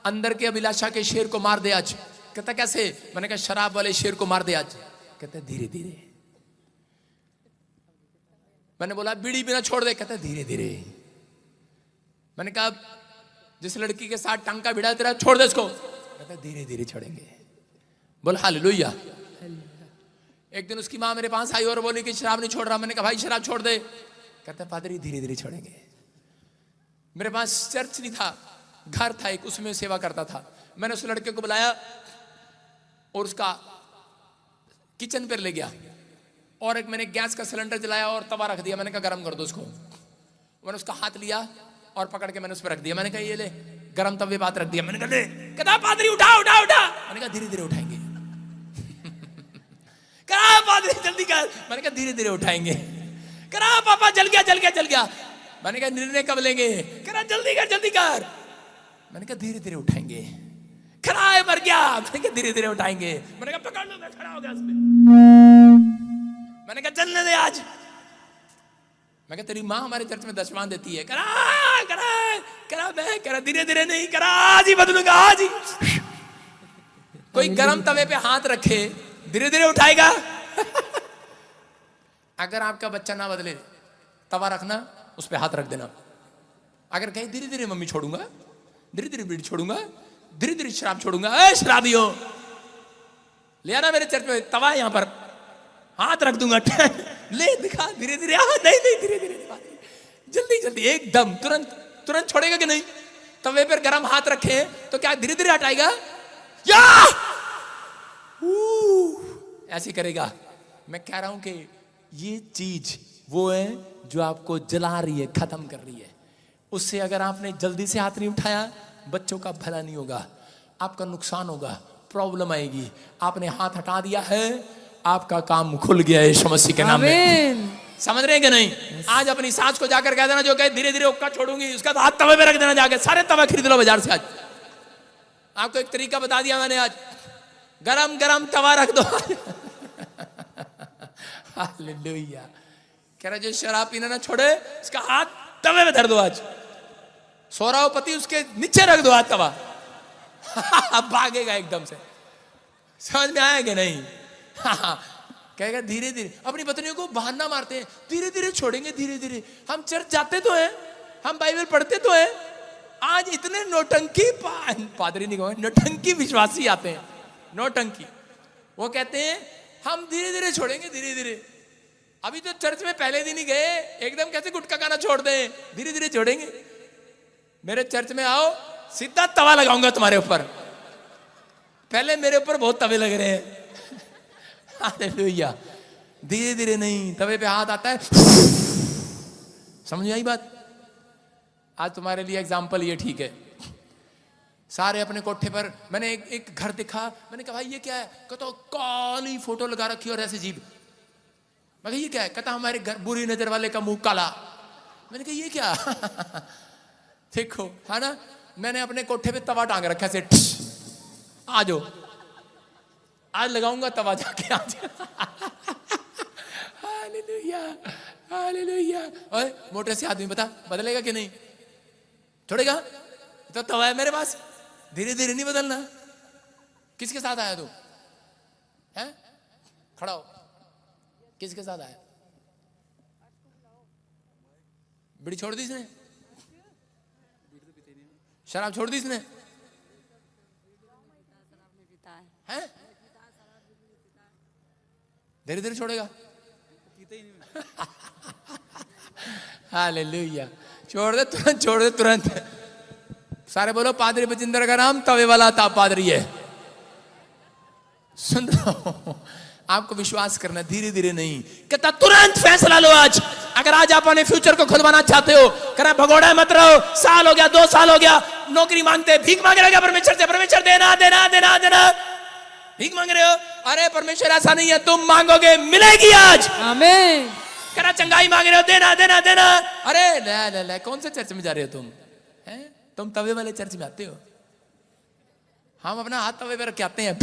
अंदर के अभिलाषा के शेर को मार दे आज। कहता कैसे? मैंने कहा शराब वाले शेर को मार दे आज। कहते धीरे धीरे। मैंने बोला बीड़ी बिना छोड़ दे। कहता धीरे धीरे। मैंने कहा जिस लड़की के साथ टांका भिड़ा तेरा, छोड़ दे इसको। कहता धीरे धीरे छोड़ेंगे। बोल हालेलुया। एक दिन उसकी माँ मेरे पास आई और बोली कि शराब नहीं छोड़ रहा। मैंने कहा भाई शराब छोड़ दे। कहता पादरी धीरे धीरे छोड़ेंगे। मेरे पास चर्च नहीं था, घर था एक, उसमें सेवा करता था। मैंने उस लड़के को बुलाया और उसका किचन पर ले गया और एक मैंने गैस का सिलेंडर जलाया और तवा रख दिया। मैंने कहा गरम कर दो उसको। मैंने उसका हाथ लिया और पकड़ के मैंने उस पर रख दिया। मैंने कहा ये ले, गरम तवे बात रख दिया। मैंने कहा ले। कहता पादरी उठा उठा उठा। मैंने कहा धीरे धीरे उठाएंगे। कहा पादरी जल्दी कर। मैंने कहा धीरे धीरे उठाएंगे। कहा पापा जल गया जल गया जल गया। मैंने कहा निर्णय कब लेंगे? कहा जल्दी कर जल्दी कर। मैंने कहा धीरे धीरे उठाएंगे। खड़ा है मर गया। मैंने कहा धीरे धीरे उठाएंगे। मैंने कहा पकड़ लो, मैं खड़ा हो गया उसमें। मैंने कहा चलने दे आज। मैं कहा तेरी माँ हमारे चर्च में दशवान देती है। करा करा करा मैं करा धीरे धीरे नहीं, करा आज ही बदलूंगा आज ही। कोई गरम तवे पे हाथ रखे, धीरे धीरे उठाएगा। अगर आपका बच्चा ना बदले, तवा रखना, उस पे हाथ रख देना। अगर कहीं धीरे धीरे मम्मी छोड़ूंगा, धीरे धीरे बीड़ी छोड़ूंगा, धीरे धीरे शराब छोड़ूंगा, ए शराबियों ले आना मेरे चर्च में तवा, यहां पर हाथ रख दूंगा। ले दिखा धीरे धीरे। नहीं नहीं धीरे धीरे, जल्दी जल्दी एकदम तुरंत तुरंत छोड़ेगा कि नहीं? तवे पर गरम हाथ रखे तो क्या धीरे धीरे हटाएगा? या ऐसे करेगा। मैं कह रहा हूं कि ये चीज वो है जो आपको जला रही है, खत्म कर रही है। उससे अगर आपने जल्दी से हाथ नहीं उठाया, बच्चों का भला नहीं होगा, आपका नुकसान होगा, प्रॉब्लम आएगी। आपने हाथ हटा दिया है, आपका काम खुल गया है यीशु मसीह के नाम में। समझ रहे हैं कि नहीं? आज अपनी सास को जाकर कह देना जो कहे धीरे धीरे हुक्का छोड़ूंगी, उसका तो हाथ तवे पे रख देना जाकर। सारे तवा खरीद लो बाजार से। आज आपको एक तरीका बता दिया मैंने, आज गरम गरम तवा रख दो। हालेलुया। कह रहा जो शराब पीना ना छोड़े, उसका हाथ तवे में धर दो। आज सो रहा हो पति, उसके नीचे रख दो हाथ तवा। अब भागेगा एकदम से। समझ में आया कि नहीं? कहेगा धीरे धीरे। अपनी पत्नियों को बहाना मारते हैं, धीरे धीरे छोड़ेंगे धीरे धीरे। हम चर्च जाते तो हैं, हम बाइबल पढ़ते तो हैं। आज इतने नौटंकी पादरी नहीं कहूंगा, नौटंकी विश्वासी आते हैं। नौटंकी वो कहते हैं हम धीरे धीरे छोड़ेंगे धीरे धीरे। अभी तो चर्च में पहले दिन ही गए, एकदम कैसे गुटखा खाना छोड़ दें? धीरे धीरे छोड़ेंगे। मेरे चर्च में आओ, सीधा तवा लगाऊंगा तुम्हारे ऊपर। पहले मेरे ऊपर बहुत तवे लग रहे हैं। हालेलुया। धीरे धीरे नहीं, तवे पे हाथ आता है। समझ आई बात? आज तुम्हारे लिए एग्जाम्पल ये ठीक है। सारे अपने कोठे पर, मैंने एक घर देखा। मैंने कहा भाई ये क्या है? कहता काली फोटो लगा रखी और ऐसे जीभ। मैं कहा ये क्या है? कहता हमारे घर बुरी नजर वाले का मुंह काला। मैंने कहा ये क्या? देखो है ना, मैंने अपने कोठे पे तवा टांग रखा से। आ जाओ, आज लगाऊंगा तवा जाके आज। Hallelujah hallelujah. ओए मोटे से आदमी बता बदलेगा कि नहीं? छोड़ेगा? तो तवा है मेरे पास, धीरे धीरे नहीं बदलना। किसके साथ आया तू? हैं? खड़ा हो। किसके साथ आया? बीड़ी छोड़ दी इसने? शराब छोड़ दी इसने? हैं? धीरे धीरे छोड़ेगा। हालेलुया। छोड़ दे तुरंत, छोड़ दे तुरंत। सारे बोलो पादरी बजिंदर का नाम तवे वाला था पादरी है। सुन रहा हूं, आपको विश्वास करना, धीरे धीरे नहीं। कहता तुरंत फैसला लो आज। अगर आज आप अपने फ्यूचर को खुद बनाना चाहते हो, करा भगोड़ा मत रहो। साल हो गया, 2 साल हो गया, नौकरी मांगते, भीख मांग रहे हो परमेश्वर से, परमेश्वर देना देना देना देना, भीख मांग रहे हो। अरे परमेश्वर ऐसा नहीं है, तुम मांगोगे मिलेगी आज। आमीन। करा चंगाई मांग रहे हो, देना देना देना। अरे ले ले ले, कौन से चर्च में जा रहे हो तुम? हैं, तुम तवे वाले चर्च में आते हो? हम अपना हाथ तवे पे रख के आते हैं।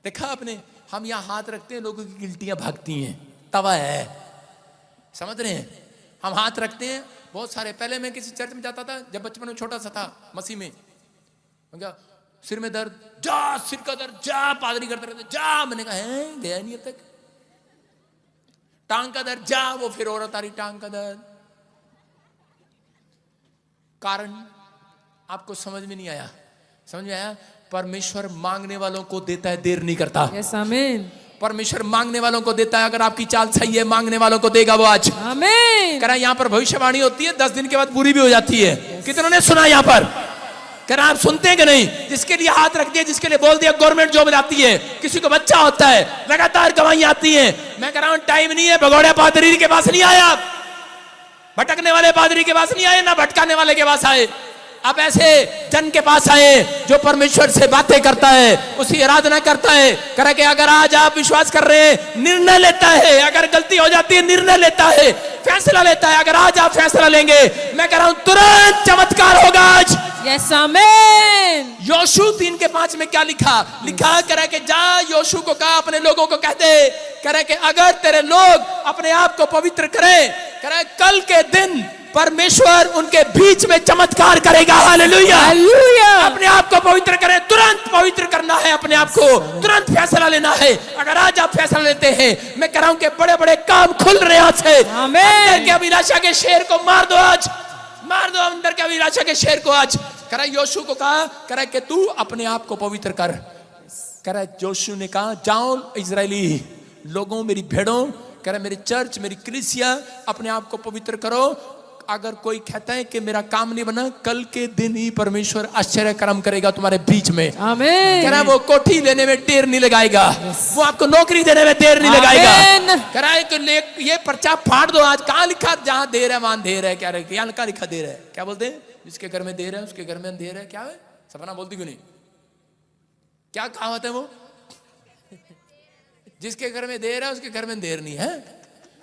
देखा आपने, हम यहाँ हाथ रखते हैं, लोगों की गिल्टियां भागती हैं, तवा है, समझ रहे हैं? हम हाथ रखते हैं बहुत सारे। पहले मैं किसी चर्च में जाता था, जब बचपन में छोटा सा था, मसीह में, क्या सिर में दर्द, जा सिर का दर्द, जा पादरी करते रहते, जा। मैंने कहा है, गया नहीं अब तक। टांग का दर्द, जा, वो फिर और तारी टांग का दर्द। कारण आपको समझ में नहीं आया? समझ में आया? परमेश्वर मांगने वालों को देता है, देर नहीं करता। यस आमीन। परमेश्वर मांगने वालों को देता है। अगर आपकी चाल सही है, मांगने वालों को देगा वो आज। आमीन। कह रहा यहाँ पर भविष्यवाणी होती है, 10 दिन के बाद पूरी भी हो जाती है। कितनों ने सुना यहाँ पर? कह रहा आप सुनते हैं कि नहीं? जिसके लिए हाथ रख दिया, जिसके लिए बोल दिया गवर्नमेंट जॉब जाती है, किसी को बच्चा होता है, लगातार गवाहियां आती हैं। मैं कह रहा हूं टाइम नहीं है, भगोड़े पादरी के पास नहीं आया, भटकने वाले पादरी के पास नहीं आए, ना भटकाने वाले के पास आए। आप ऐसे जन के पास आए जो परमेश्वर से बातें करता है, उसकी आराधना करता है। कह कि अगर आज आप विश्वास कर रहे हैं, निर्णय लेता है, अगर गलती हो जाती है निर्णय लेता है, फैसला लेता है। अगर आज आप फैसला लेंगे, मैं कह रहा हूं तुरंत चमत्कार होगा आज। यस आमीन। योशू 3:5 में क्या लिखा? लिखा करे कि जा, योशू को कहा अपने लोगों को कहते, करे कि अगर तेरे लोग अपने आप को पवित्र करें, करे कल के दिन परमेश्वर उनके बीच में चमत्कार करेगा। Hallelujah, hallelujah. अपने आप को पवित्र करें, तुरंत पवित्र करना है अपने आप को, तुरंत फैसला लेना है। अगर आज आप फैसला लेते हैं, मैं कह रहा हूं कि बड़े बड़े काम खुल रहे हैं आज से। अंदर के अभिलाषा के शेर को मार दो आज, मार दो अंदर के अभिलाषा के शेर को आज। करा योशू को कहा, करा कि तू अपने आप को पवित्र कर। करा योशू ने कहा, जाओ इजरायली लोगों, मेरी भेड़ों, करा मेरी चर्च, मेरी कलीसिया, अपने आप को पवित्र करो। अगर कोई कहता है कि मेरा काम नहीं बना, कल के दिन ही परमेश्वर आश्चर्य कर्म करेगा तुम्हारे बीच में। आमीन। कह रहा वो कोठी लेने में देर नहीं लगाएगा, वो आपको नौकरी देने में देर नहीं लगाएगा। कह रहा है कि ये पर्चा फाड़ दो आज। कहाँ लिखा? जहां देर है वहां देर है। क्या लिखा देर है? क्या बोलते हैं? जिसके घर में देर है उसके घर में अंधेर है। क्या है? सपना बोलती क्यों नहीं? क्या कहावत है वो? जिसके घर में देर है उसके घर में देर नहीं है,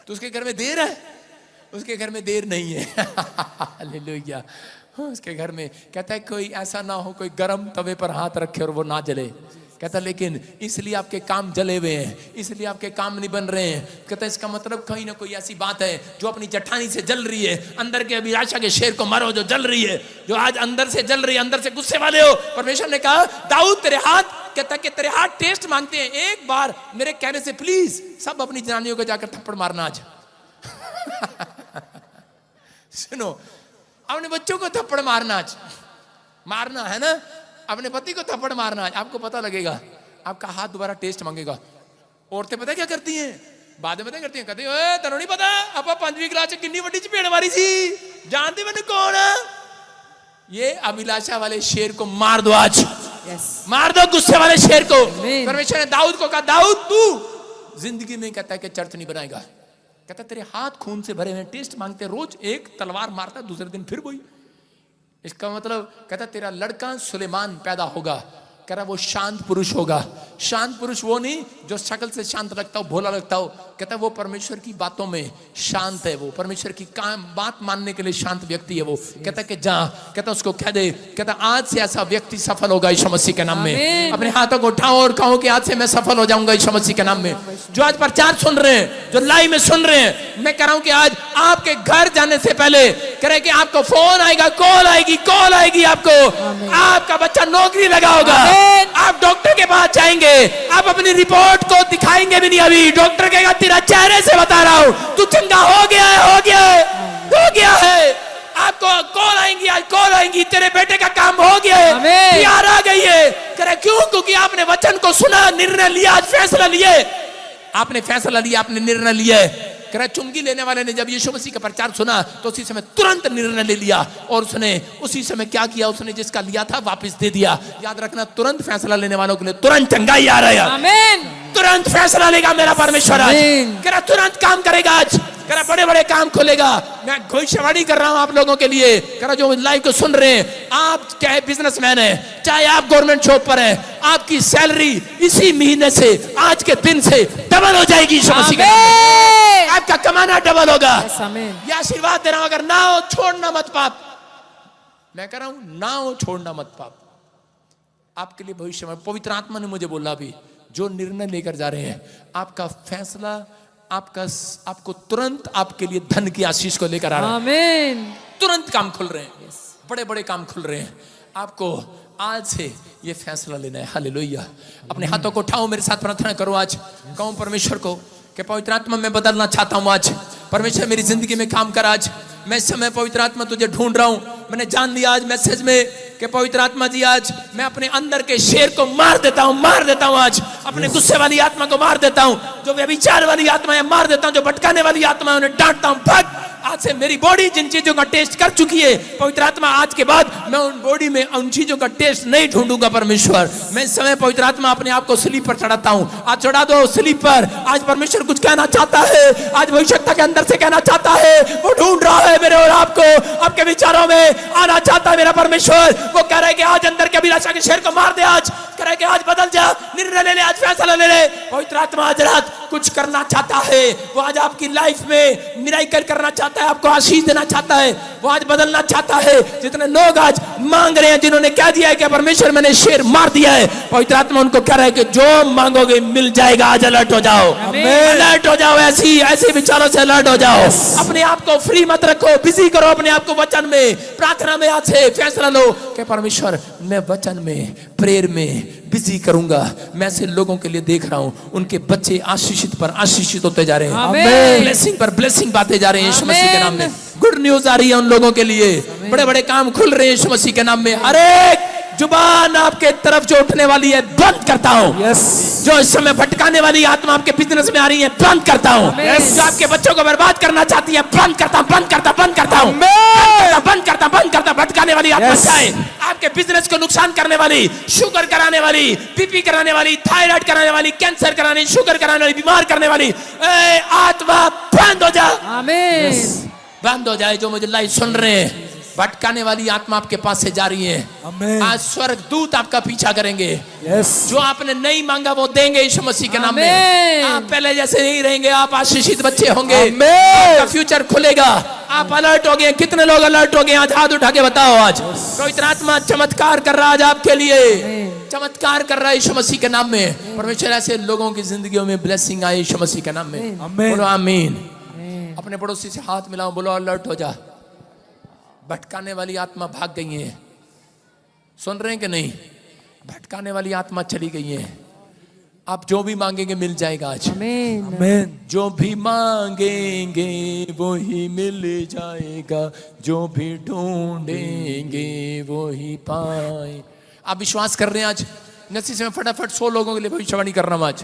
तो उसके घर में देर है, उसके घर में देर नहीं है। हालेलुया। उसके घर में कहता है कोई ऐसा ना हो कोई गरम तवे पर हाथ रखे और वो ना जले। कहता लेकिन इसलिए आपके काम जले हुए हैं, इसलिए आपके काम नहीं बन रहे हैं। कहता इसका मतलब कहीं ना कोई ऐसी बात है जो अपनी जठानी से जल रही है। अंदर के अभिलाषा के शेर को मारो जो जल रही है, जो आज अंदर से जल रही है, अंदर से गुस्से वाले हो। परमेश्वर ने कहा दाऊद तेरे हाथ, कहता कि तेरे हाथ टेस्ट मांगते हैं, एक बार मेरे कहने से प्लीज सब अपनी जनानियों को जाकर थप्पड़ मारना आज। सुनो, अपने बच्चों को थप्पड़ मारना आज, मारना है ना, अपने पति को थप्पड़ मारना आज। आपको पता लगेगा, आपका हाथ दोबारा टेस्ट मांगेगा। औरतें पता क्या करती हैं? बाद में पता करती हैं, कहती है तेनों नहीं पता आप 5वीं क्लास च किन्नी वड्डी चपेड़ मारी सी, जानती मैंने कौन? ये अभिलाषा वाले शेर को मार दो आज। मार दो गुस्से वाले शेर को। परमेश्वर ने दाऊद को कहा दाऊद तू जिंदगी में कहता है कि चर्च नहीं बनाएगा। कहता तेरे हाथ खून से भरे हुए, टेस्ट मांगते, रोज एक तलवार मारता, दूसरे दिन फिर वही। इसका मतलब कहता तेरा लड़का सुलेमान पैदा होगा, कह रहा वो शांत पुरुष होगा। शांत पुरुष वो नहीं जो शक्ल से शांत लगता हो, भोला लगता हो। कहता वो परमेश्वर की बातों में शांत है, वो परमेश्वर की बात मानने के लिए शांत व्यक्ति है वो। कहता कि जा, कहता उसको कह दे, कहता आज से ऐसा व्यक्ति सफल होगा यीशु मसीह के नाम में। अपने हाथों को उठाओ और कहो कि आज से मैं सफल हो जाऊंगा यीशु मसीह के नाम में। जो आज प्रचार सुन रहे हैं, जो लाइव में सुन रहे हैं, मैं कह रहा हूं कि आज आपके घर जाने से पहले कह रहे कि आपको फोन आएगा, कॉल आएगी आपको, आपका बच्चा नौकरी लगा होगा, आप डॉक्टर के पास जाएंगे, आप अपनी रिपोर्ट को दिखाएंगे भी नहीं, अभी डॉक्टर कहेगा तेरा चेहरे से बता रहा हूं तू चंगा हो गया है। आपको कॉल आएंगी, आज कॉल आएंगी, तेरे बेटे का काम हो गया है, प्यार आ गई है। करे क्यों? क्योंकि आपने वचन को सुना, निर्णय लिया, आज फैसला लिए, आपने फैसला लिया, आपने निर्णय लिया। कह रहा चुंगी लेने वाले ने जब यीशु मसीह का प्रचार सुना तो उसी समय तुरंत निर्णय ले लिया और उसने उसी समय क्या किया, उसने जिसका लिया था वापस दे दिया। याद रखना, तुरंत फैसला लेने वालों के लिए तुरंत चंगाई आ रहा है। आमीन। तुरंत फैसला लेगा मेरा परमेश्वर आज। कह रहा तुरंत काम करेगा आज। कह रहा बड़े बड़े काम खोलेगा। मैं भविष्यवाणी कर रहा हूं आप लोगों के लिए। कह रहा जो लाइव को सुन रहे हैं, आप चाहे बिजनेसमैन है, चाहे आप गवर्नमेंट जॉब पर है, आपकी सैलरी इसी महीने से, आज के दिन से डबल हो जाएगी। आपका कमाना डबल होगा। यह आशीर्वाद दे रहा हूं। अगर ना हो छोड़ना मत पाप। मैं कह रहा हूं ना हो छोड़ना मत पाप। आपके लिए भविष्य में पवित्र आत्मा ने मुझे बोला भी, जो निर्णय लेकर जा रहे हैं, आपका फैसला आपको तुरंत आपके लिए धन की आशीष को लेकर आ रहा है। आमीन। तुरंत काम खुल रहे हैं, बड़े बड़े काम खुल रहे हैं। आपको आज से ये फैसला लेना है। हालेलुया। अपने हाथों को उठाओ, मेरे साथ प्रार्थना करो। आज कहूं परमेश्वर को कि पवित्र आत्मा मैं बदलना चाहता हूं। आज परमेश्वर मेरी जिंदगी में काम कर। आज मैं इस समय पवित्र आत्मा तुझे ढूंढ रहा हूं। मैंने जान लिया आज मैसेज में कि पवित्र आत्मा जी आज मैं अपने अंदर के शेर को मार देता हूं। आज अपने गुस्से वाली आत्मा को मार देता हूं, जो व्यभिचार वाली आत्मा है मार देता हूं, जो भटकाने वाली आत्मा है उन्हें डांटता हूं। भाग। आज से मेरी बॉडी जिन चीजों का टेस्ट कर चुकी है, पवित्र आत्मा आज के बाद मैं उन बॉडी में उन चीजों का टेस्ट नहीं ढूंढूंगा। परमेश्वर मैं इस समय पवित्र आत्मा अपने आप को स्लीप पर चढ़ाता हूं। आज चढ़ा दो स्लीप पर। आज परमेश्वर कुछ कहना चाहता है। आज भविष्यता के अंदर से कहना चाहता है। वो ढूंढ रहा है मेरे और आपको, आपके विचारों में आना चाहता है मेरा परमेश्वर। वो कह रहा है कि आज अंदर के अभिलाषा के शेर को मार दे। आज कह रहा है कि आज बदल जा, निर्णय ले ले, आज फैसला ले ले। पवित्र आत्मा आज रात कुछ करना चाहता है। वो आज आपकी लाइफ में मिराकल करना चाहता है, आपको आशीष देना चाहता है। वो आज बदलना चाहता है। जितने लोग आज मांग रहे हैं, जिन्होंने कह दिया है कि परमेश्वर मैंने शेर मार दिया है, पवित्र आत्मा उनको कह रहा है कि जो मांगोगे मिल जाएगा। आज अलर्ट हो जाओ, अलर्ट हो जाओ। ऐसी विचारों से अलर्ट हो जाओ। अपने आप को फ्री मत रखो, बिजी करो अपने आप को वचन में, प्रार्थना में। आज से फैसला लो कि परमेश्वर मैं वचन में, प्रेयर में बिजी करूंगा। मैं ऐसे लोगों के लिए देख रहा हूं, उनके बच्चे आशीषित पर आशीषित होते जा रहे हैं, ब्लेसिंग पर ब्लेसिंग पाते जा रहे हैं यीशु मसीह के नाम में। गुड न्यूज आ रही है उन लोगों के लिए। बड़े बड़े काम खुल रहे हैं यीशु मसीह के नाम में। अरे जुबान आपके तरफ जो उठने वाली है बंद करता हूं। जो इस समय भटकाने वाली आत्मा आपके बिजनेस में आ रही है बंद करता हूं। जो आपके बच्चों को बर्बाद करना चाहती है बंद करता हूं। भटकाने वाली आत्मा जाए। आपके बिजनेस को नुकसान करने वाली, शुगर कराने वाली, बीपी कराने वाली, थायराइड कराने वाली, कैंसर कराने, शुगर कराने वाली, बीमार करने वाली आत्मा बंद हो जाए। आमीन। बंद हो जाए। जो मुझे लाइव सुन रहे हैं, भटकाने वाली आत्मा आपके पास से जा रही है। आज स्वर्ग दूत आपका पीछा करेंगे। जो आपने नहीं मांगा वो देंगे यीशु मसीह के नाम में। आप पहले जैसे नहीं रहेंगे, आप आशीषित बच्चे होंगे। आपका फ्यूचर खुलेगा। आप अलर्ट हो गए। कितने लोग अलर्ट हो गए? आज हाथ उठा के बताओ। आज पवित्र आत्मा चमत्कार कर रहा है आज आपके लिए, चमत्कार कर रहा है यीशु मसीह के नाम में। परमेश्वर ऐसे लोगों की जिंदगियों में ब्लेसिंग आए यीशु मसीह के नाम में। बोलो आमीन। अपने पड़ोसी से हाथ मिलाओ, बोलो अलर्ट हो जा। भटकाने वाली आत्मा भाग गई है। सुन रहे हैं कि नहीं? भटकाने वाली आत्मा चली गई है। आप जो भी मांगेंगे मिल जाएगा आज। आमीन। जो भी मांगेंगे वो ही मिल जाएगा, जो भी ढूंढेंगे वो ही पाए। आप विश्वास कर रहे हैं? आज नसी से मैं फटाफट 100 लोगों के लिए भविष्यवाणी कर रहा हूं आज।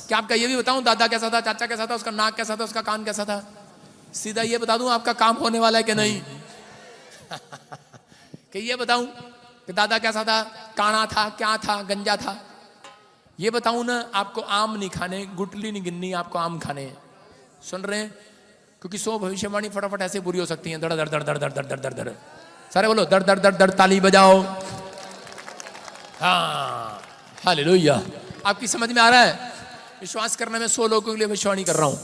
क्या आपका ये भी बताऊं, दादा कैसा था, चाचा कैसा था, उसका नाक कैसा था, उसका कान कैसा था? सीधा ये बता दूं आपका काम होने वाला है कि नहीं? कि ये बताऊं कि दादा कैसा था, काना था, क्या था, गंजा था? ये बताऊं ना, आपको आम नहीं खाने, गुटली नहीं गिननी, आपको आम खाने हैं। सुन रहे हैं? क्योंकि 100 भविष्यवाणी फटाफट ऐसे बुरी हो सकती हैं। दड़ दड़ दड़ दड़ दड़ दड़ दड़ दड़। सारे बोलो दड़ दड़ दड़ दड़, ताली बजाओ। हाँ, हालेलुया। आपकी समझ में आ रहा है? विश्वास करना, मैं 100 लोगों के लिए भविष्यवाणी कर रहा हूं।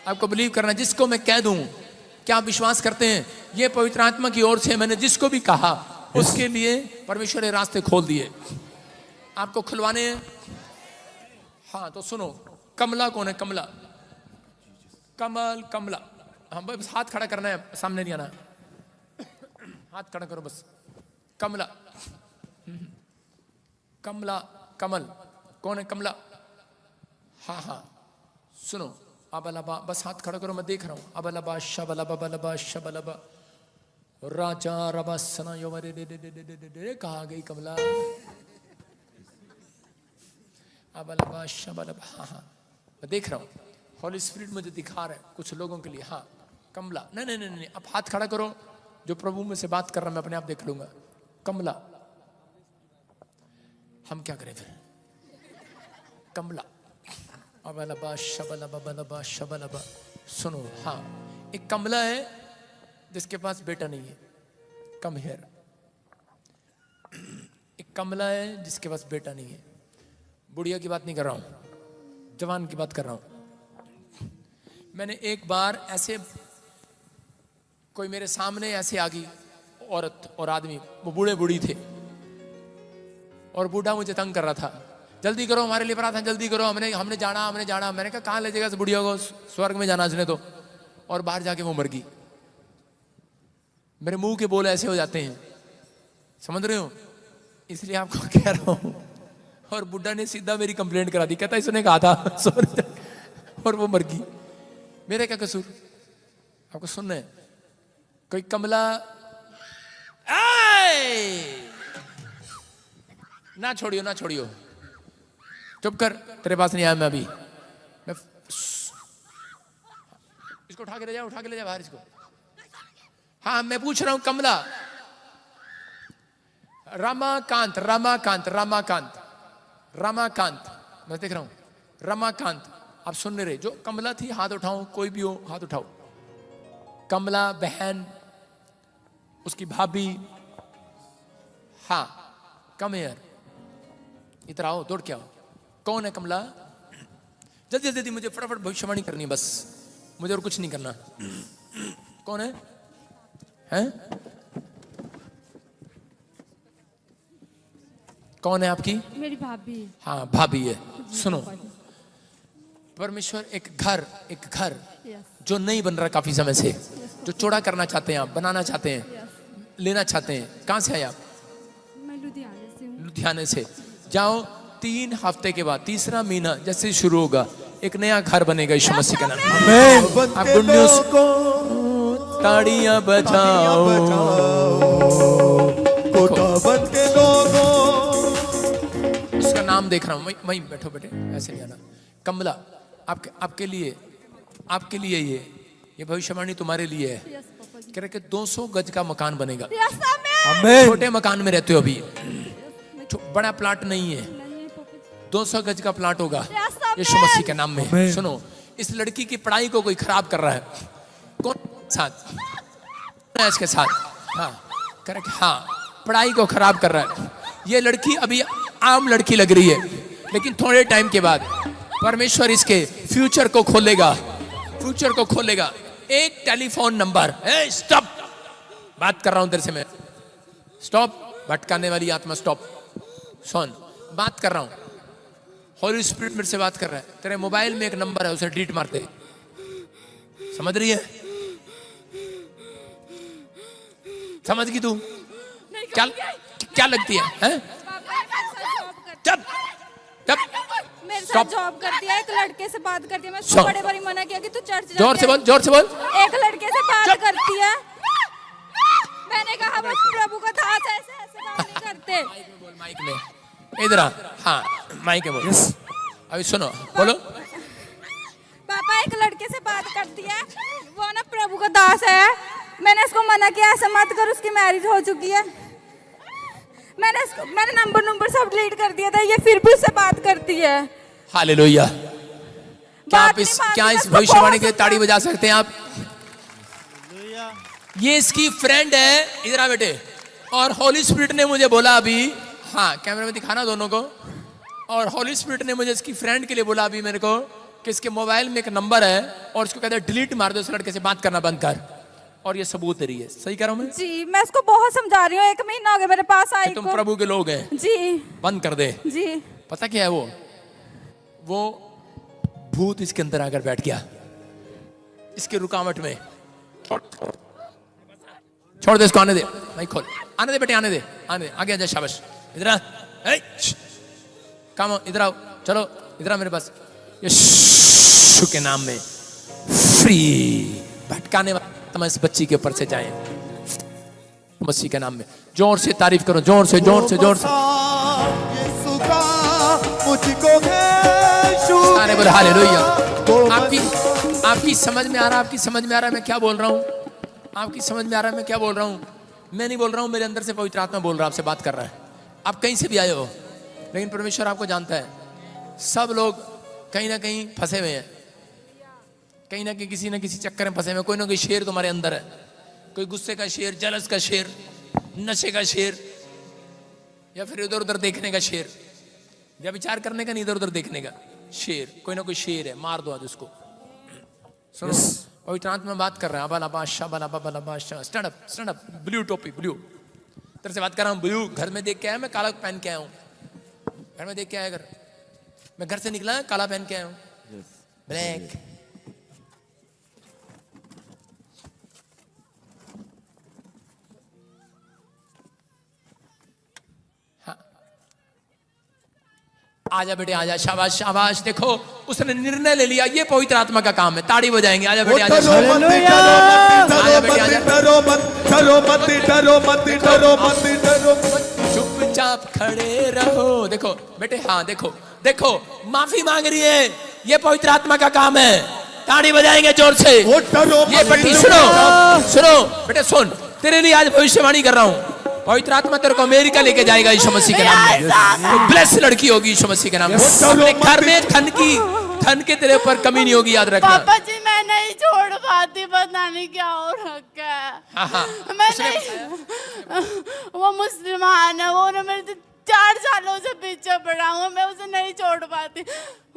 आपको बिलीव करना, जिसको मैं कह दूं। क्या आप विश्वास करते हैं? ये पवित्र आत्मा की ओर से मैंने जिसको भी कहा उसके लिए परमेश्वर ने रास्ते खोल दिए। आपको खुलवाने हैं। हाँ तो सुनो, कमला कौन है? कमला, कमल, कमला। हम बस हाथ खड़ा करना है, सामने नहीं आना। हाथ खड़ा करो बस। कमला, कमला, कमल कौन है? कमला। हाँ हाँ सुनो, अबलबा, बस हाथ खड़ा करो, मैं देख रहा हूं। अबलबा शबलबा बलबा शबलबा राजा रबसना यो रे दे दे दे दे दे दे। कहाँ गई कमला? अबलबा शबलबा। हाँ हाँ मैं देख रहा हूं। हॉली स्पिरिट मुझे दिखा रहा है कुछ लोगों के लिए। हाँ कमला, नहीं नहीं नहीं नहीं, आप हाथ खड़ा करो, जो प्रभु में से बात कर रहा मैं अपने आप देख लूंगा। कमला, हम क्या करें फिर? कमला, अबलबा शबलबा बलबा शबलबा। सुनो, हाँ एक कमला है जिसके पास बेटा नहीं है। Come here. एक कमला है जिसके पास बेटा नहीं है। बुढ़िया की बात नहीं कर रहा हूं, जवान की बात कर रहा हूं। मैंने एक बार ऐसे, कोई मेरे सामने ऐसे आ गई औरत और आदमी, वो बूढ़े बूढ़ी थे और बूढ़ा मुझे तंग कर रहा था, जल्दी करो हमारे लिए प्रार्थना, जल्दी करो, हमने जाना। मैंने कहा कहाँ ले जाएगा इस बुढ़िया को? स्वर्ग में जाना इसने तो। और बाहर जाके वो मर गई। मेरे मुंह के बोल ऐसे हो जाते हैं, समझ रहे हो? इसलिए आपको कह रहा हूं। और बुढ़ा ने सीधा मेरी कंप्लेंट करा दी, कहता इसने कहा था और वो मर गई। मेरा क्या कसूर? आपको सुनना है? कोई कमला ना छोड़ियो, चुप कर, तेरे पास नहीं आया मैं अभी। मैं इसको उठा के ले जा बाहर इसको। हाँ मैं पूछ रहा हूं कमला, रमाकांत, मैं देख रहा हूं रमाकांत, आप सुन नहीं रहे? जो कमला थी, हाथ उठाओ, कोई भी हो हाथ उठाओ। कमला बहन, उसकी भाभी, हाँ कम हियर, इधर आओ, दौड़ के आओ। कौन है कमला? जल्दी जल्दी मुझे फटाफट भविष्यवाणी करनी, बस मुझे और कुछ नहीं करना। कौन है? हैं? कौन है आपकी? मेरी भाभी। हाँ भाभी है। सुनो, परमेश्वर एक घर जो नहीं बन रहा काफी समय से, जो चौड़ा करना चाहते हैं आप, बनाना चाहते हैं, लेना चाहते हैं। कहां से आए आप? मैं लुधियाने से हूँ। लुधियाने से। जाओ, 3 हफ्ते के बाद, तीसरा महीना जैसे ही शुरू होगा, एक नया घर बनेगा यीशु मसीह के नाम। आप गुड न्यूज, ताड़ियां बजाओ, उसका नाम देख रहा हूं। वहीं बैठो बेटे, ऐसे नहीं आना। कमला, आपके लिए ये भविष्यवाणी तुम्हारे लिए है। कह रहे कि 200 गज का मकान बनेगा। छोटे मकान में रहते हो अभी, बड़ा प्लाट नहीं है, 200 गज का प्लाट होगा यीशु मसीह के नाम में। सुनो, इस लड़की की पढ़ाई को कोई खराब कर रहा है। कौन साथ है इसके साथ? हाँ करेक्ट, हाँ पढ़ाई को खराब कर रहा है। ये लड़की अभी आम लड़की लग रही है, लेकिन थोड़े टाइम के बाद परमेश्वर इसके फ्यूचर को खोलेगा। एक टेलीफोन नंबर, स्टॉप, बात कर रहा हूं तेरे से मैं, स्टॉप, भटकाने वाली आत्मा स्टॉप, सुन, बात कर रहा हूं। होली स्पिरिट मेरे से बात कर रहा है। तेरे मोबाइल में एक नंबर है, उसे डिलीट मारते। समझ रही है? समझ गई तू? क्या लगती है? जब मेरे साथ जॉब करती है, एक लड़के से बात करती है। मैं उसको बड़े बारी मना किया कि तू चर्च जा। जोर से बोल। एक लड़के से बात करती है। मैंने कहा बस प्रभु का दास है, ऐसे बात नहीं करते। माइक में इधर आ, हाँ माइक में बोल। अभी सुनो, बोलो। पापा एक लड़के से बात करती है, वो ना प्रभु का दास है। मैंने इसको मना किया, ऐसा मत कर, उसकी मैरिज हो चुकी है। मैंने नंबर सब डिलीट कर दिया था, ये फिर भी उससे बात करती है। हालेलुया। क्या इस भविष्यवाणी के ताड़ी बजा सकते हैं आप? ये इसकी फ्रेंड है, इधर आ बेटे। और होली स्पिरिट ने मुझे बोला अभी, हाँ कैमरे में दिखाना दोनों को। और होली स्पिरिट ने मुझे इसकी फ्रेंड के लिए बोला अभी मेरे को कि इसके मोबाइल में एक नंबर है और उसको कहते हैं डिलीट मार दो, उस लड़के से बात करना बंद कर। और ये सबूत दे रही है। सही कह रहा हूं मैं? जी, मैं इसको बहुत समझा रही हूँ, 1 महीना हो गया मेरे पास आई। तुम प्रभु के लोग हैं जी, बंद कर दे। जी, पता क्या है वो भूत इसके अंदर आकर बैठ गया, इसके रुकावट में। छोड़ दे इसको, आने दे, भाई खोल, आने दे बेटे, आने दे, आगे आ जा, शाबाश। इधर आ, काम, इधर आओ, चलो इधर आ मेरे पास। यीशु के नाम में फ्री भटकाने वाला इस बच्ची के ऊपर से जाए, मसीह के नाम में। जोर से तारीफ करो, जोर से। सारे बोले हालेलुया। आपकी आपकी समझ में आ रहा है, आपकी समझ में आ रहा है मैं क्या बोल रहा हूँ? आपकी समझ में आ रहा है मैं क्या बोल रहा हूँ? मैं नहीं बोल रहा हूँ, मेरे अंदर से पवित्र आत्मा बोल रहा है, आपसे बात कर रहा है। आप कहीं से भी आए हो, लेकिन परमेश्वर आपको जानता है। सब लोग कहीं ना कहीं फंसे हुए हैं, कहीं ना कहीं किसी ना किसी चक्कर में फंसे हुए हैं। कोई ना कोई शेर तुम्हारे अंदर है, कोई गुस्से का शेर, जलस का शेर, नशे का शेर, या फिर इधर उधर देखने का शेर, या विचार करने का नहीं, इधर उधर देखने का शेर। कोई ना कोई शेर है, मार दो आज उसको। सुनो, पवित्र आत्मा में बात कर रहे हैं। अबला बादशाह, बला बला बादशाह, stand up, stand up. Blue टोपी, ब्लू तेरे से बात कर रहा हूँ। ब्लू घर में देख के आया, मैं काला पहन के आया हूँ। घर में देख के आया, घर मैं घर से निकला काला पहन के आया हूँ, ब्लैक। आजा बेटे आजा, शाबाश शाबाश। देखो उसने निर्णय ले लिया, ये पवित्र आत्मा का काम है। ताड़ी बजाएंगे। आजा बेटे आजा, आजा बेटे आजा। डरो मत, डरो मत, डरो मत, डरो मत, डरो मत। चुपचाप खड़े रहो। देखो बेटे, हाँ देखो देखो, माफी मांग रही है, ये पवित्र आत्मा का काम है। ताड़ी बजाएंगे जोर से। ये बेटी सुनो सुनो बेटे, सुन, तेरे लिए आज भविष्यवाणी कर रहा हूँ। पवित्र आत्मा तेरे को अमेरिका लेके जाएगा यीशु मसीह के नाम में। तो ब्लेस लड़की होगी यीशु मसीह के नाम में। अपने घर में धन के तेरे ऊपर कमी नहीं होगी, याद रखना। पापा जी मैं नहीं छोड़ पाती, पता नहीं क्या हो रखा है। हाँ, मैं नहीं, वो मुसलमान है, वो ना मेरे 4 सालों से पीछे पड़ा हूँ, मैं उसे नहीं छोड़ पाती।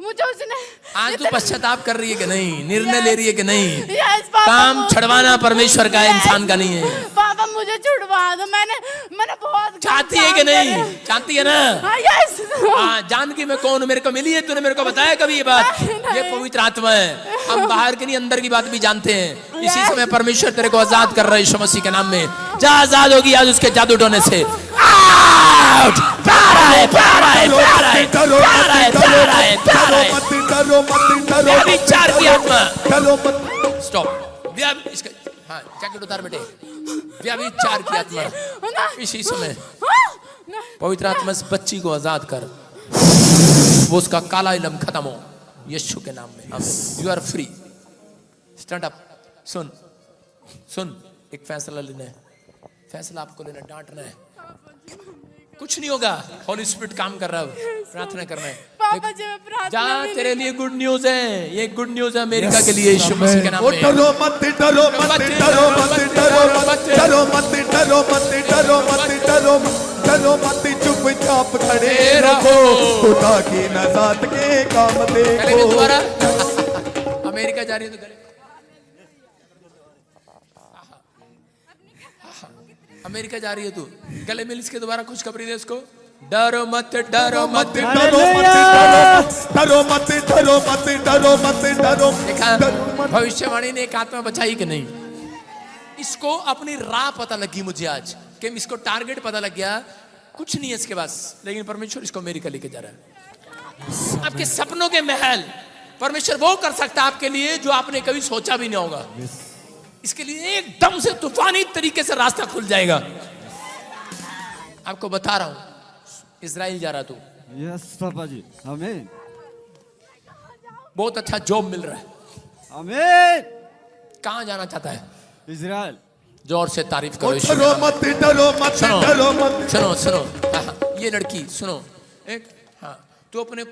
मुझे उसने आज तू पश्चाताप कर रही है कि नहीं? निर्णय ले रही है कि नहीं? यस पापा, काम छुड़वाना परमेश्वर का है, इंसान का नहीं है। पापा मुझे छुड़वा दो। मैंने बहुत चाहती है कि नहीं? चाहती है ना? हाँ, यस। हाँ, जान की मैं कौन हूँ, मेरे को मिली है, तूने मेरे को बताया कभी ये बात? ये पवित्र आत्मा है। हम बाहर की नहीं, अंदर की बात भी जानते हैं। इसी समय परमेश्वर तेरे को आजाद कर रहा है यीशु मसीह के नाम में। जा, आजाद होगी आज उसके जादू टोने से। प्यारा है, प्यारा है, प्यारा है, प्यारा है, प्यारा है, प्यारा है। व्यभिचार की आत्मा, स्टॉप। इसका हाँ, जैकेट उतार बेटे। व्यभिचार की आत्मा इसी समय पवित्र आत्मा इस बच्ची को आजाद कर, वो उसका काला इलम खत्म हो यीशु के नाम में। You are free. Stand up. सुन सुन, एक फैसला लेना है, फैसला आपको लेना, डांटना है। कुछ नहीं होगा, होली स्पिरिट काम कर रहा है। प्रार्थना करना है। पापा जी मैं प्रार्थना जा, तेरे लिए गुड न्यूज है। ये गुड न्यूज है अमेरिका के लिए यीशु मसीह के नाम में। डरो मत, डरो मत, डरो मत, डरो मत, डरो मत, डरो मत, डरो मत, डरो मत, डरो मत। चुपचाप खड़े रहो, खुदा की नजात के काम देखो। दोबारा अमेरिका जा रही है तो करे। अमेरिका जा रही है तू, गले मिल इसके दोबारा खुशखबरी दे उसको। डरो मत, डरो मत, डरो मत, डरो मत, डरो मत, डरो मत, डरो। देखा भविष्यवाणी ने एक आत्मा बचाई कि नहीं? इसको अपनी राह पता लगी मुझे आज, कि इसको टारगेट पता लग गया। कुछ नहीं है इसके पास, लेकिन परमेश्वर इसको अमेरिका लेके जा रहा है। आपके सपनों के महल परमेश्वर वो कर सकता है आपके लिए जो आपने कभी सोचा भी नहीं होगा। इसके लिए एकदम से तूफानी तरीके से रास्ता खुल जाएगा। आपको बता रहा हूं, इजराइल जा रहा तू। यस पापा जी, आमीन। बहुत अच्छा जॉब मिल रहा है। आमीन। कहां जाना चाहता है? इजराइल। जोर से तारीफ करो। डरो मत, डरो मत, डरो मत। सुनो सुनो, ये लड़की सुनो, एक हाँ, तो अपने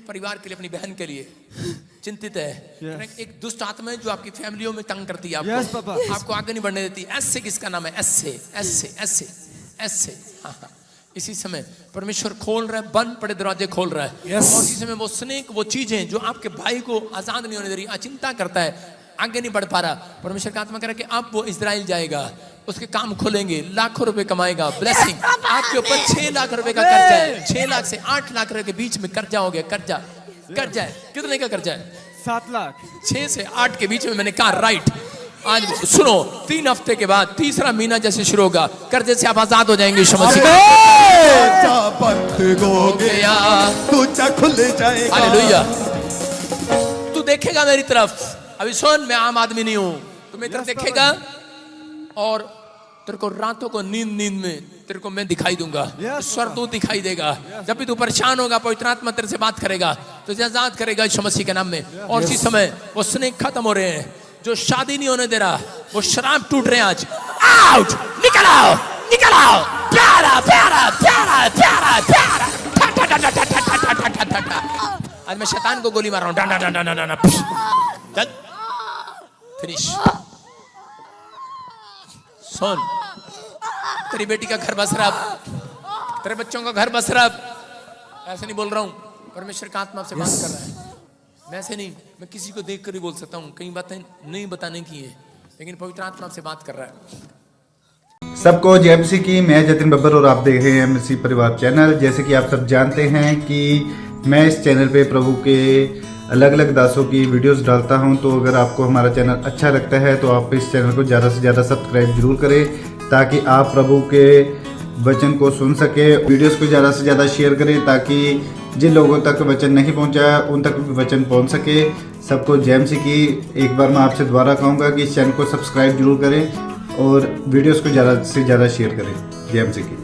परिवार के लिए, अपनी बहन के लिए चिंतित है। एक दुष्ट आत्मा है जो आपकी फैमिलियों में तंग करती है आपको। आपको आगे नहीं बढ़ने देती। ऐसे किसका नाम है? ऐसे ऐसे ऐसे ऐसे। हाँ हाँ, इसी समय परमेश्वर खोल रहा है, बंद पड़े दरवाजे खोल रहा है। और इसी समय वो स्नेक, वो चीजें जो आपके भाई को आजाद नहीं होने दे रही, चिंता करता है, आगे नहीं बढ़ पा रहा। परमेश्वर का आत्मा कह रहा है कि अब वो इजराइल जाएगा, उसके काम खुलेंगे, लाखों रुपए कमाएगा, ब्लेसिंग आपके ऊपर। 6 लाख रुपए का कर्जा है, 6 लाख से 8 लाख रुपए के बीच में कर्जा हो गया। कर्जा है, कितने का कर्जा है? 7 लाख। 6 से 8 के बीच में। मैंने कहा राइट। आज सुनो, 3 हफ्ते के बाद तीसरा महीना जैसे शुरू होगा, कर्जे से आप आजाद हो जाएंगे। बंद हो गया, तुझा खुल जाएगा। हालेलुया। तू देखेगा मेरी तरफ। अभी सुन, मैं आम आदमी नहीं हूं। तू मेरी तरफ देखेगा और तेरे को रातों को नींद में तेरे को मैं दिखाई दूंगा, Yes, स्वर्गदूत दिखाई देगा। जब भी तू परेशान होगा पवित्र आत्मा तेरे से बात करेगा, तुझे आजाद करेगा यीशु मसीह के नाम में। और इसी समय वो स्नेक खत्म हो रहे हैं, जो शादी नहीं होने दे रहा, वो शराब टूट रहे हैं आज। आउट, निकल आओ, निकल आओ, प्यारा प्यारा प्यारा प्यारा प्यारा। ठा ठा ठा ठा ठा ठा ठा ठा ठा ठा ठा। आज मैं शैतान को गोली मार रहा हूँ। डा डा डा डा डा डा। चल, फिनिश। सुन, तेरी बेटी का घर बस रहा, तेरे बच्चों का घर बस रहा। ऐसे नहीं बोल रहा हूँ, परमेश्वर का आत्मा से बात कर रहा है। मैं ऐसे नहीं, मैं किसी को देख कर ही बोल सकता हूँ, कई बातें नहीं बताने की है, लेकिन पवित्र आत्मा से बात कर रहा है। सबको जय मसीह की। मैं जतिन बब्बर और आप देख रहे हैं एमएससी परिवार चैनल। जैसे कि आप सब जानते हैं कि मैं इस चैनल पे प्रभु के अलग अलग दासों की वीडियोस डालता हूं, तो अगर आपको हमारा चैनल अच्छा लगता है तो आप इस चैनल को ज़्यादा से ज़्यादा सब्सक्राइब जरूर करें, ताकि आप प्रभु के वचन को सुन सके। वीडियोस को ज़्यादा से ज़्यादा शेयर करें, ताकि जिन लोगों तक वचन नहीं पहुंचा उन तक भी वचन पहुंच सके। सबको जय मसीह की। एक बार मैं आपसे दोबारा कहूँगा कि इस चैनल को सब्सक्राइब जरूर करें और वीडियोस को ज़्यादा से ज़्यादा शेयर करें। जय मसीह की।